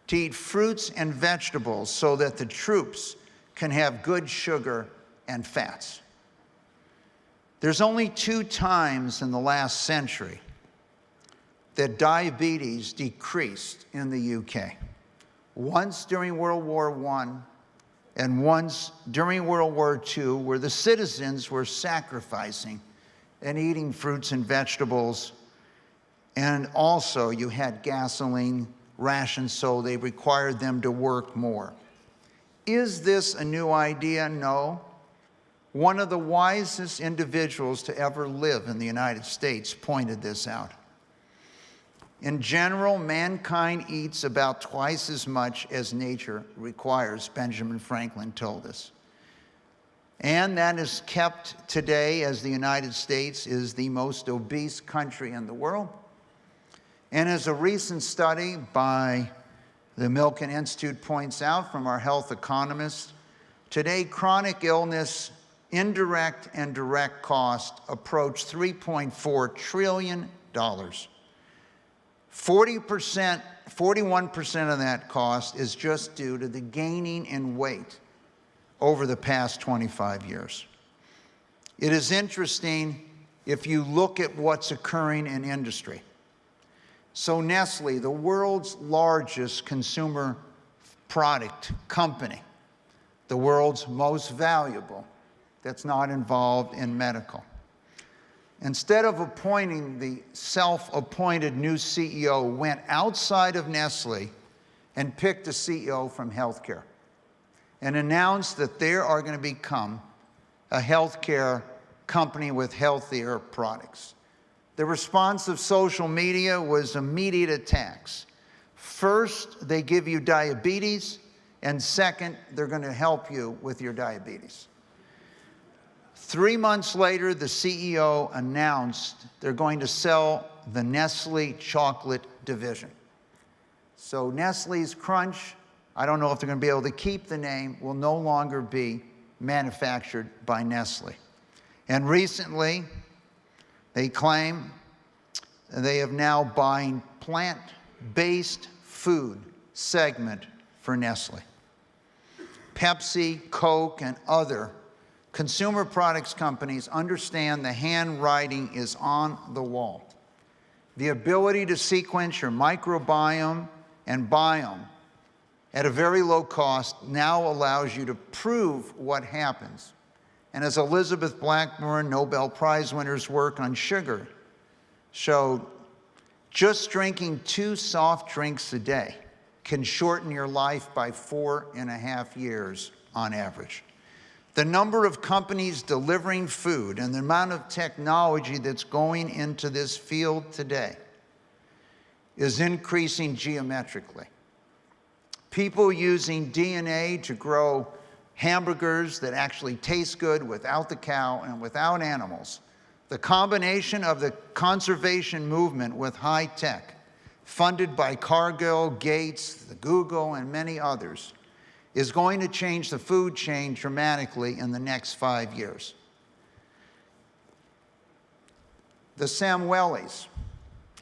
to eat fruits and vegetables so that the troops can have good sugar and fats. There's only 2 times in the last century that diabetes decreased in the UK. Once during World War I and once during World War II, where the citizens were sacrificing and eating fruits and vegetables. And also you had gasoline rations, so they required them to work more. Is this a new idea? No. One of the wisest individuals to ever live in the United States pointed this out. In general, mankind eats about twice as much as nature requires, Benjamin Franklin told us. And that is kept today as the United States is the most obese country in the world. And as a recent study by the Milken Institute points out from our health economists, today chronic illness, indirect and direct cost approach $3.4 trillion. 41% of that cost is just due to the gaining in weight over the past 25 years. It is interesting if you look at what's occurring in industry. So Nestle, the world's largest consumer product company, the world's most valuable, that's not involved in medical. Instead of appointing the self-appointed new CEO, went outside of Nestle and picked a CEO from healthcare and announced that they are going to become a healthcare company with healthier products. The response of social media was immediate attacks. First, they give you diabetes, and second, they're going to help you with your diabetes. 3 months later, the CEO announced they're going to sell the Nestle chocolate division. So Nestle's Crunch, I don't know if they're going to be able to keep the name, will no longer be manufactured by Nestle. And recently, they claim they have now buying plant-based food segment for Nestle. Pepsi, Coke, and other consumer products companies understand the handwriting is on the wall. The ability to sequence your microbiome and biome at a very low cost now allows you to prove what happens. And as Elizabeth Blackburn, Nobel Prize winner's work on sugar showed, just drinking 2 soft drinks a day can shorten your life by 4.5 years on average. The number of companies delivering food and the amount of technology that's going into this field today is increasing geometrically. People using DNA to grow hamburgers that actually taste good without the cow and without animals. The combination of the conservation movement with high tech, funded by Cargill, Gates, the Google, and many others, is going to change the food chain dramatically in the next 5 years. The Samuelis,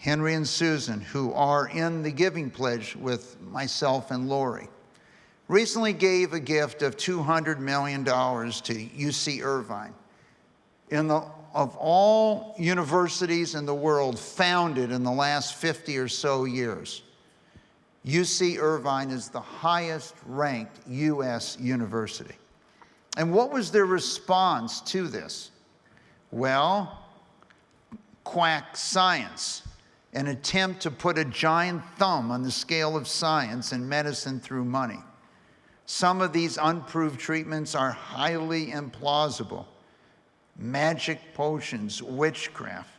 Henry and Susan, who are in the Giving Pledge with myself and Lori, recently gave a gift of $200 million to UC Irvine. Of all universities in the world founded in the last 50 or so years, UC Irvine is the highest ranked US university. And what was their response to this? Well, quack science, an attempt to put a giant thumb on the scale of science and medicine through money. Some of these unproved treatments are highly implausible. Magic potions, witchcraft.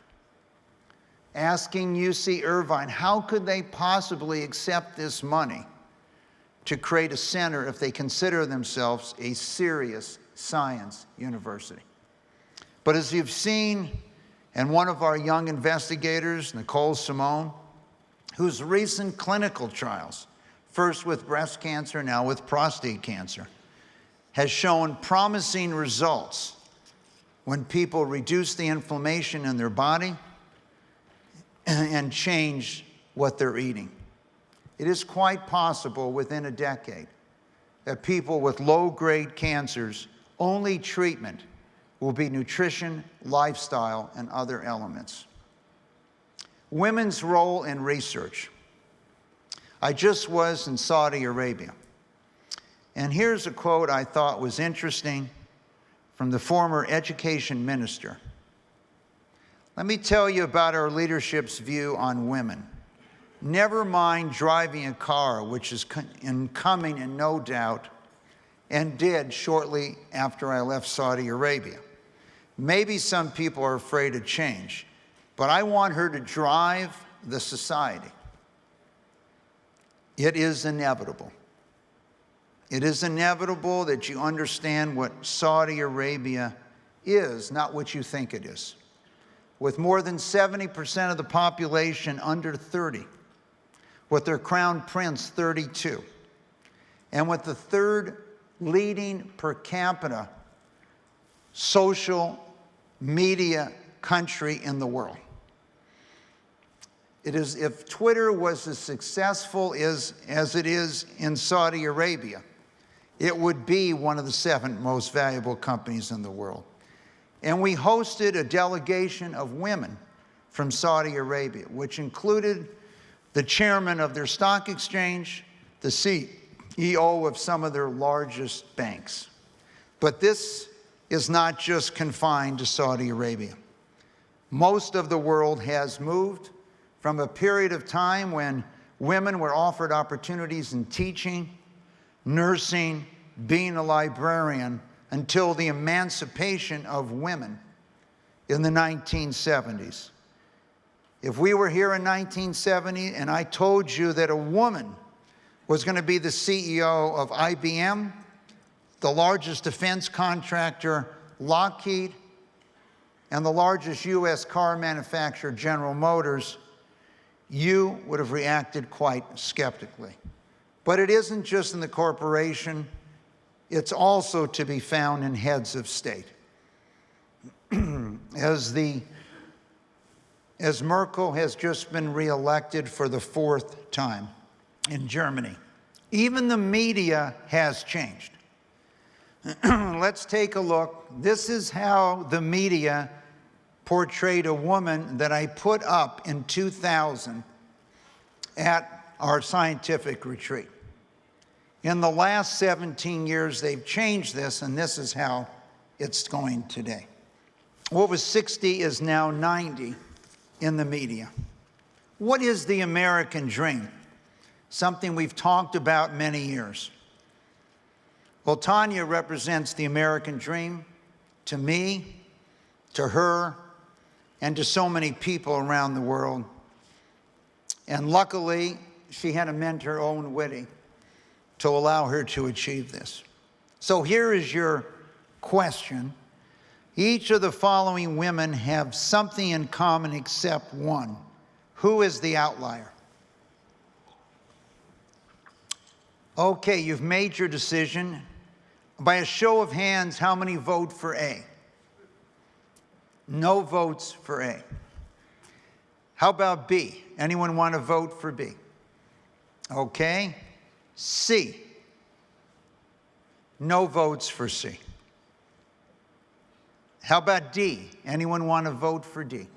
Asking UC Irvine, how could they possibly accept this money to create a center if they consider themselves a serious science university? But as you've seen, and one of our young investigators, Nicole Simone, whose recent clinical trials, first with breast cancer, now with prostate cancer, has shown promising results when people reduce the inflammation in their body and change what they're eating. It is quite possible within a decade that people with low-grade cancers, only treatment will be nutrition, lifestyle, and other elements. Women's role in research. I just was in Saudi Arabia. And here's a quote I thought was interesting from the former education minister. Let me tell you about our leadership's view on women. Never mind driving a car, which is coming in no doubt, and did shortly after I left Saudi Arabia. Maybe some people are afraid of change, but I want her to drive the society. It is inevitable. It is inevitable that you understand what Saudi Arabia is, not what you think it is. With more than 70% of the population under 30, with their crown prince 32, and with the third leading per capita social media country in the world. It is, if Twitter was as successful as it is in Saudi Arabia, it would be one of the 7 most valuable companies in the world. And we hosted a delegation of women from Saudi Arabia, which included the chairman of their stock exchange, the CEO of some of their largest banks. But this is not just confined to Saudi Arabia. Most of the world has moved from a period of time when women were offered opportunities in teaching, nursing, being a librarian, until the emancipation of women in the 1970s. If we were here in 1970 and I told you that a woman was going to be the CEO of IBM, the largest defense contractor, Lockheed, and the largest US car manufacturer, General Motors, you would have reacted quite skeptically. But it isn't just in the corporation, it's also to be found in heads of state. As Merkel has just been reelected for the 4th time in Germany, even the media has changed. Let's take a look. This is how the media portrayed a woman that I put up in 2000 at our scientific retreat. In the last 17 years, they've changed this, and this is how it's going today. What was 60 is now 90 in the media. What is the American dream? Something we've talked about many years. Well, Tanya represents the American dream to me, to her, and to so many people around the world. And luckily, she had a mentor, Owen Whitty, to allow her to achieve this. So here is your question. Each of the following women have something in common except one. Who is the outlier? Okay, you've made your decision. By a show of hands, how many vote for A? No votes for A. How about B? Anyone want to vote for B? Okay. C. No votes for C. How about D? Anyone want to vote for D?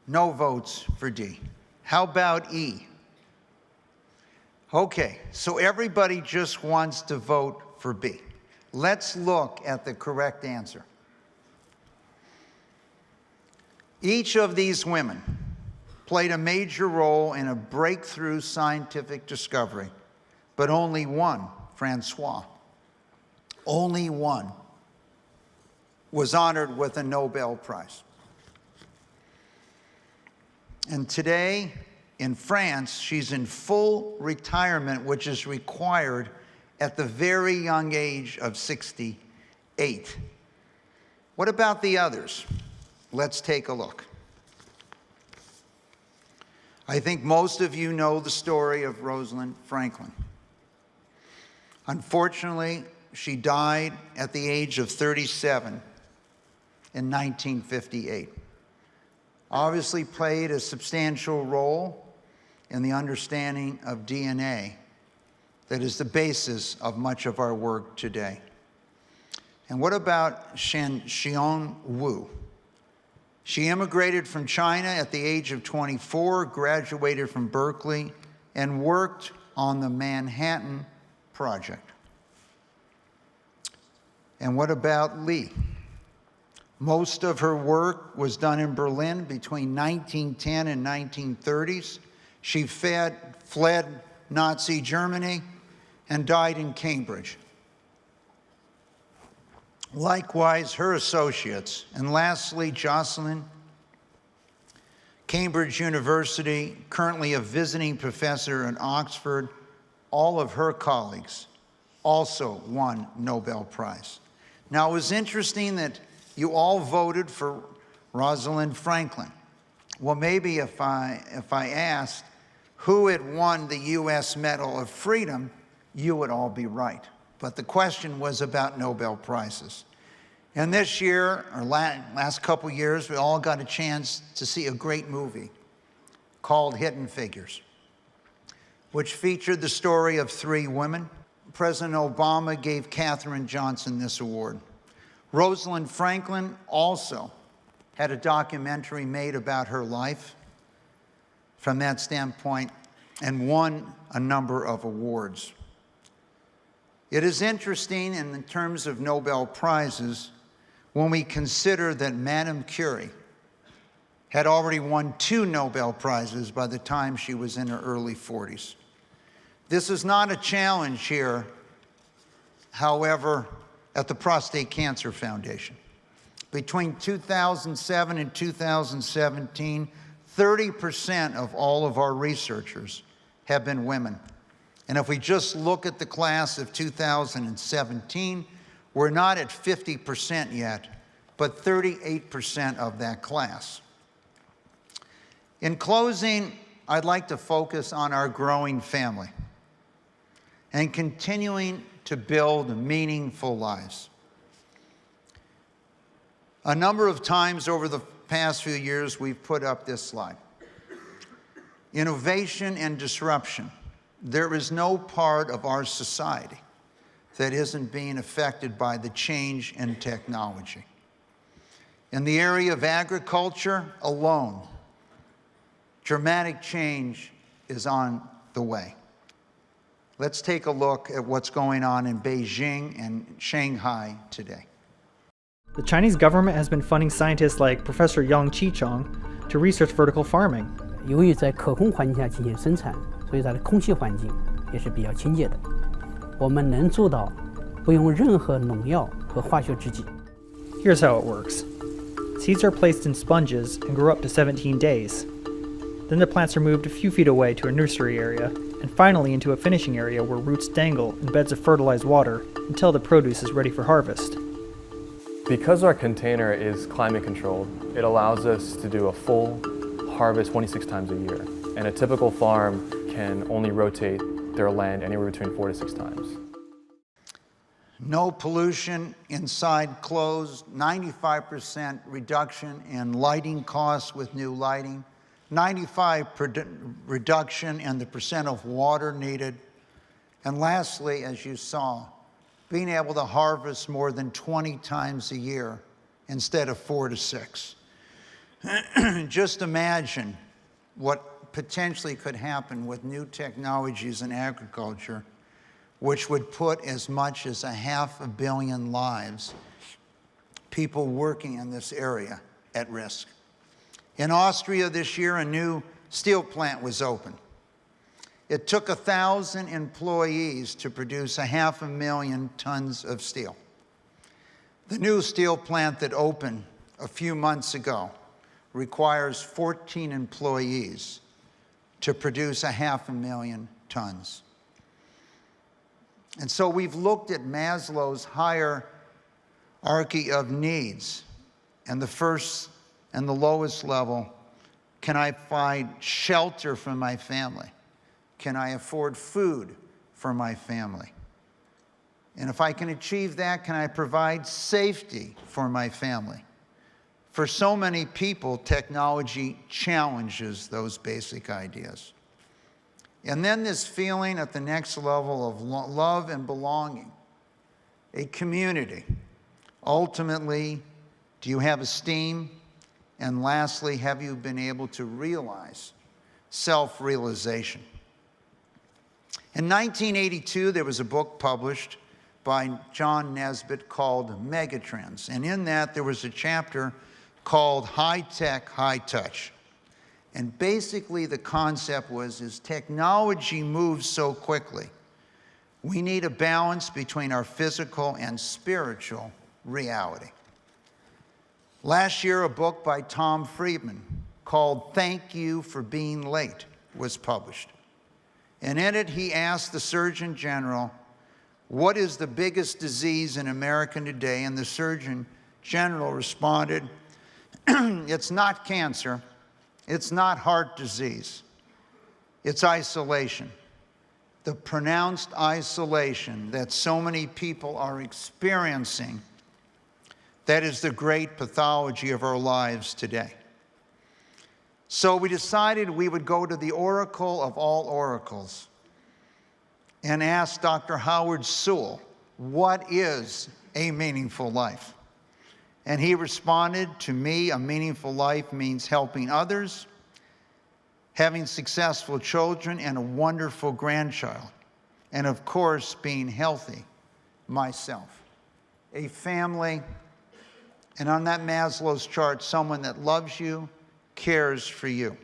No votes for D. How about E? Okay, so everybody just wants to vote for B. Let's look at the correct answer. Each of these women played a major role in a breakthrough scientific discovery, but only one, Francois, only one, was honored with a Nobel Prize. And today, in France, she's in full retirement, which is required at the very young age of 68. What about the others? Let's take a look. I think most of you know the story of Rosalind Franklin. Unfortunately, she died at the age of 37 in 1958. Obviously played a substantial role in the understanding of DNA that is the basis of much of our work today. And what about Xiong Wu? She immigrated from China at the age of 24, graduated from Berkeley, and worked on the Manhattan Project. And what about Li? Most of her work was done in Berlin between 1910 and 1930s. She fled Nazi Germany and died in Cambridge. Likewise, her associates. And lastly, Jocelyn, Cambridge University, currently a visiting professor at Oxford. All of her colleagues also won Nobel Prize. Now, it was interesting that you all voted for Rosalind Franklin. Well, maybe if I asked who had won the U.S. Medal of Freedom, you would all be right. But the question was about Nobel Prizes. And this year, or last couple years, we all got a chance to see a great movie called Hidden Figures, which featured the story of three women. President Obama gave Katherine Johnson this award. Rosalind Franklin also had a documentary made about her life from that standpoint and won a number of awards. It is interesting in terms of Nobel Prizes when we consider that Madame Curie had already won 2 Nobel Prizes by the time she was in her early 40s. This is not a challenge here, however, at the Prostate Cancer Foundation. Between 2007 and 2017, 30% of all of our researchers have been women. And if we just look at the class of 2017, we're not at 50% yet, but 38% of that class. In closing, I'd like to focus on our growing family and continuing to build meaningful lives. A number of times over the past few years, we've put up this slide. Innovation and disruption. There is no part of our society that isn't being affected by the change in technology. In the area of agriculture alone, dramatic change is on the way. Let's take a look at what's going on in Beijing and Shanghai today. The Chinese government has been funding scientists like Professor Yang Qichong to research vertical farming. 由于在可控环境下进行生产，所以它的空气环境也是比较亲切的。我们能做到不用任何农药和化学制剂。 Here's how it works. Seeds are placed in sponges and grow up to 17 days. Then the plants are moved a few feet away to a nursery area, and finally into a finishing area where roots dangle in beds of fertilized water until the produce is ready for harvest. Because our container is climate controlled, it allows us to do a full harvest 26 times a year. And a typical farm can only rotate their land anywhere between 4 to 6 times. No pollution inside closed, 95% reduction in lighting costs with new lighting, 95% reduction in the percent of water needed. And lastly, as you saw, being able to harvest more than 20 times a year instead of 4 to 6. Just imagine what potentially could happen with new technologies in agriculture, which would put as much as 500 million lives, people working in this area, at risk. In Austria this year, a new steel plant was opened. It took 1,000 employees to produce 500,000 tons of steel. The new steel plant that opened a few months ago requires 14 employees to produce 500,000 tons. And so we've looked at Maslow's hierarchy of needs, and the first and the lowest level: can I find shelter for my family? Can I afford food for my family? And if I can achieve that, can I provide safety for my family? For so many people, technology challenges those basic ideas. And then this feeling at the next level of love and belonging, a community. Ultimately, do you have esteem? And lastly, have you been able to realize self-realization? In 1982, there was a book published by John Nesbitt called Megatrends. And in that, there was a chapter called High Tech, High Touch. And basically, the concept was, as technology moves so quickly, we need a balance between our physical and spiritual reality. Last year, a book by Tom Friedman called Thank You for Being Late was published. And in it, he asked the Surgeon General, what is the biggest disease in America today? And the Surgeon General responded, it's not cancer, it's not heart disease, it's isolation. The pronounced isolation that so many people are experiencing, that is the great pathology of our lives today. So we decided we would go to the oracle of all oracles and ask Dr. Howard Sewell, what is a meaningful life? And he responded, to me, a meaningful life means helping others, having successful children and a wonderful grandchild, and of course, being healthy myself. A family, and on that Maslow's chart, someone that loves you, cares for you.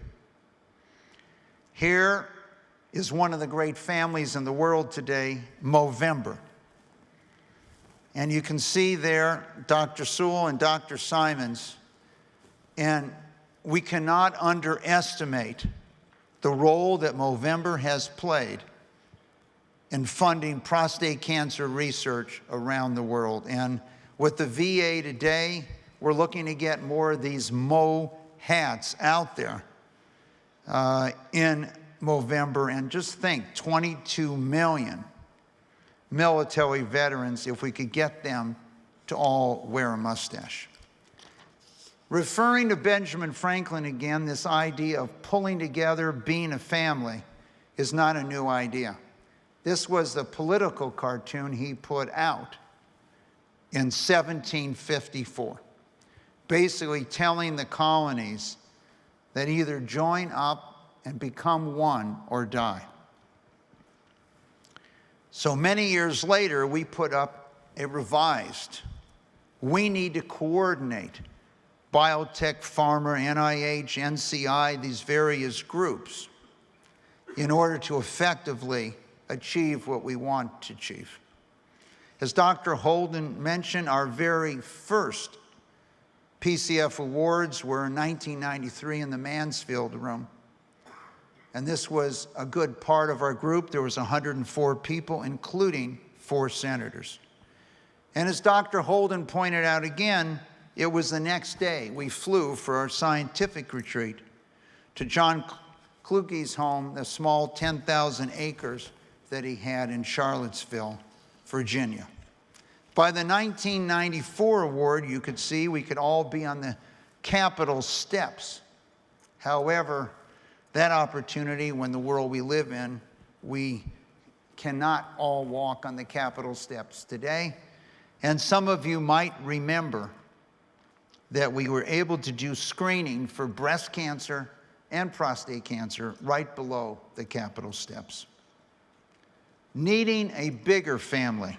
Here is one of the great families in the world today, Movember. And you can see there Dr. Sewell and Dr. Simons, and we cannot underestimate the role that Movember has played in funding prostate cancer research around the world. And with the VA today, we're looking to get more of these Mo hats out there in Movember. And just think, 22 million military veterans, if we could get them to all wear a mustache. Referring to Benjamin Franklin again, this idea of pulling together, being a family, is not a new idea. This was the political cartoon he put out in 1754, basically telling the colonies that either join up and become one or die. So many years later, we put up a revised. We need to coordinate biotech, pharma, NIH, NCI, these various groups in order to effectively achieve what we want to achieve. As Dr. Holden mentioned, our very first PCF awards were in 1993 in the Mansfield room. And this was a good part of our group. There was 104 people, including 4 senators. And as Dr. Holden pointed out again, it was the next day we flew for our scientific retreat to John Kluge's home, the small 10,000 acres that he had in Charlottesville, Virginia. By the 1994 award, you could see we could all be on the Capitol steps. However, that opportunity, when the world we live in, we cannot all walk on the Capitol steps today. And some of you might remember that we were able to do screening for breast cancer and prostate cancer right below the Capitol steps. Needing a bigger family,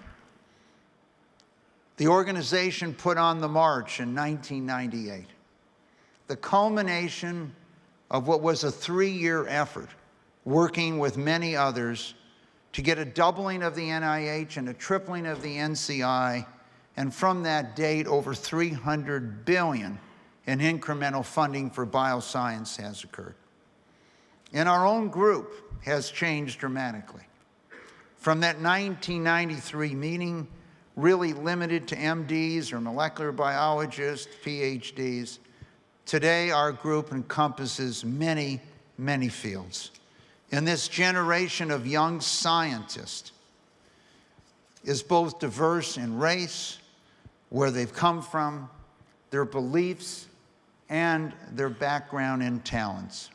the organization put on the march in 1998, the culmination of what was a 3-year effort, working with many others to get a doubling of the NIH and a tripling of the NCI, and from that date, over $300 billion in incremental funding for bioscience has occurred. And our own group has changed dramatically. From that 1993 meeting, really limited to MDs or molecular biologists, PhDs, today our group encompasses many, many fields. And this generation of young scientists is both diverse in race, where they've come from, their beliefs, and their background and talents.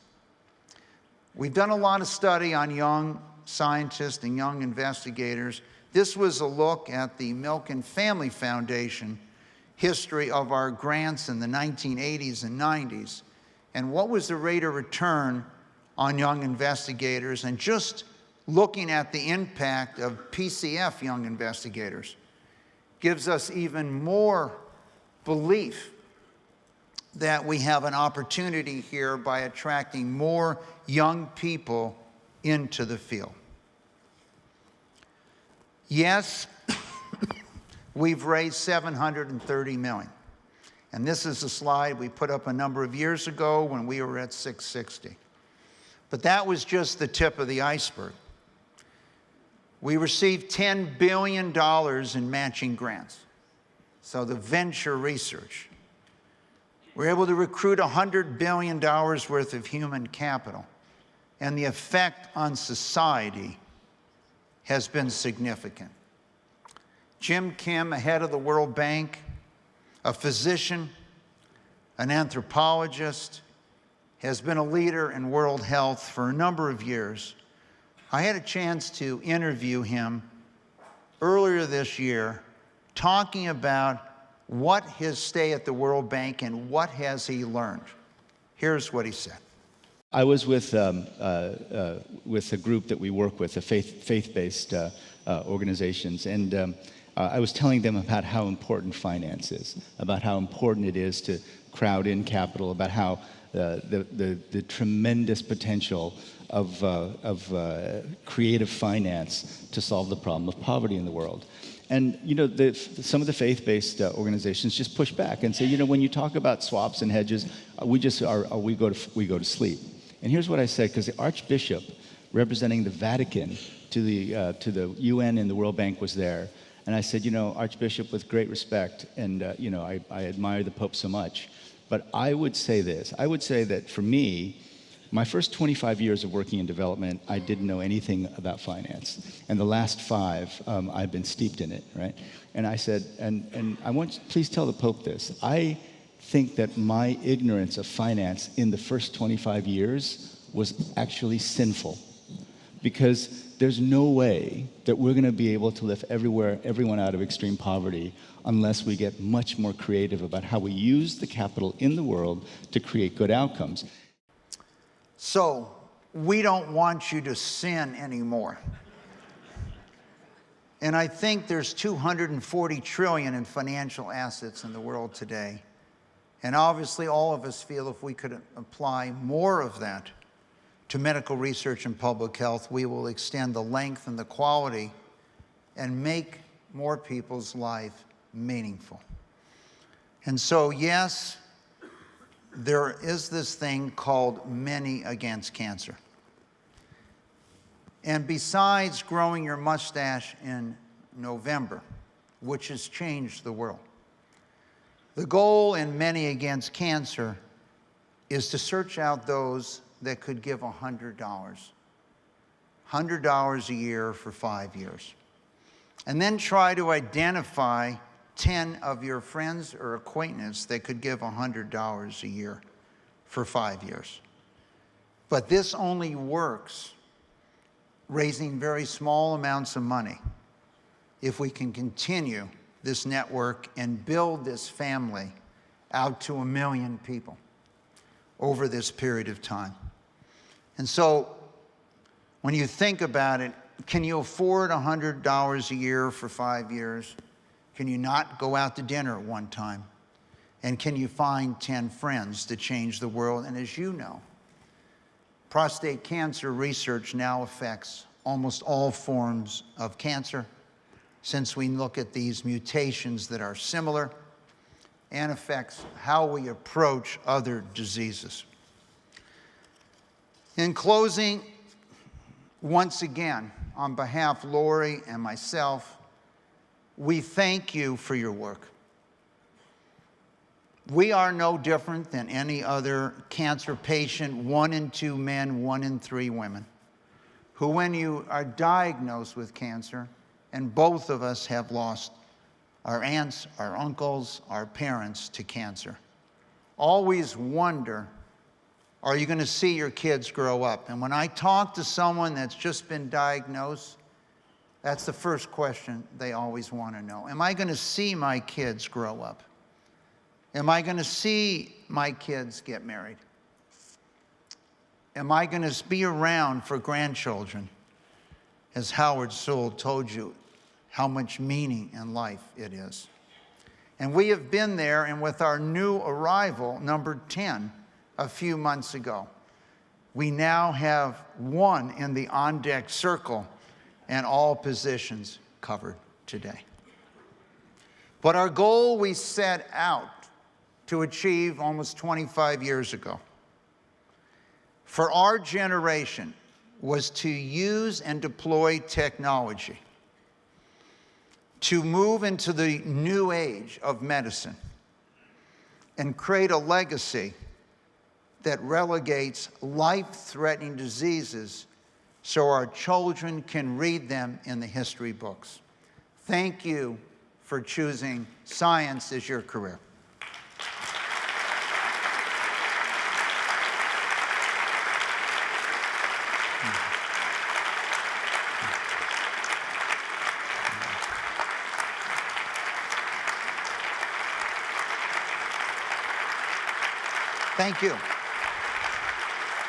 We've done a lot of study on young scientists and young investigators. This was a look at the Milken Family Foundation history of our grants in the 1980s and 90s, and what was the rate of return on young investigators, and just looking at the impact of PCF young investigators gives us even more belief that we have an opportunity here by attracting more young people into the field. Yes, we've raised $730 million. And this is a slide we put up a number of years ago when we were at 660. But that was just the tip of the iceberg. We received $10 billion in matching grants. So the venture research. We're able to recruit $100 billion worth of human capital. And the effect on society has been significant. Jim Kim, a head of the World Bank, a physician, an anthropologist, has been a leader in world health for a number of years. I had a chance to interview him earlier this year, talking about what his stay at the World Bank and what has he learned. Here's what he said. I was with a group that we work with, the faith-based organizations, and I was telling them about how important finance is, about how important it is to crowd in capital, about how the tremendous potential of creative finance to solve the problem of poverty in the world. And you know, some of the faith-based organizations just push back and say, you know, when you talk about swaps and hedges, we go to sleep. And here's what I said, because the Archbishop representing the Vatican to the UN and the World Bank was there, and I said, you know, Archbishop, with great respect, and you know, I admire the Pope so much, but I would say this. I would say that for me, my first 25 years of working in development, I didn't know anything about finance. And the last 5, I've been steeped in it, right? And I said, and I want, please tell the Pope this. I think that my ignorance of finance in the first 25 years was actually sinful, because there's no way that we're going to be able to lift everyone out of extreme poverty unless we get much more creative about how we use the capital in the world to create good outcomes. So, we don't want you to sin anymore. And I think there's 240 trillion in financial assets in the world today. And obviously all of us feel if we could apply more of that to medical research and public health, we will extend the length and the quality and make more people's life meaningful. And so, yes, there is this thing called Many Against Cancer. And besides growing your mustache in November, which has changed the world, the goal in Many Against Cancer is to search out those that could give $100. $100 a year for 5 years. And then try to identify 10 of your friends or acquaintances that could give $100 a year for 5 years. But this only works raising very small amounts of money if we can continue this network and build this family out to 1 million people over this period of time. And so when you think about it, can you afford $100 a year for 5 years? Can you not go out to dinner at one time? And can you find 10 friends to change the world? And as you know, prostate cancer research now affects almost all forms of cancer, since we look at these mutations that are similar, and affects how we approach other diseases. In closing, once again, on behalf of Lori and myself, we thank you for your work. We are no different than any other cancer patient, 1 in 2 men, 1 in 3 women, who when you are diagnosed with cancer, and both of us have lost our aunts, our uncles, our parents to cancer, always wonder, are you going to see your kids grow up? And when I talk to someone that's just been diagnosed, that's the first question they always want to know. Am I going to see my kids grow up? Am I going to see my kids get married? Am I going to be around for grandchildren? As Howard Sewell told you, how much meaning in life it is. And we have been there, and with our new arrival, number 10, a few months ago, we now have 1 in the on-deck circle and all positions covered today. But our goal we set out to achieve almost 25 years ago for our generation was to use and deploy technology to move into the new age of medicine and create a legacy that relegates life-threatening diseases so our children can read them in the history books. Thank you for choosing science as your career. Thank you.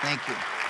Thank you.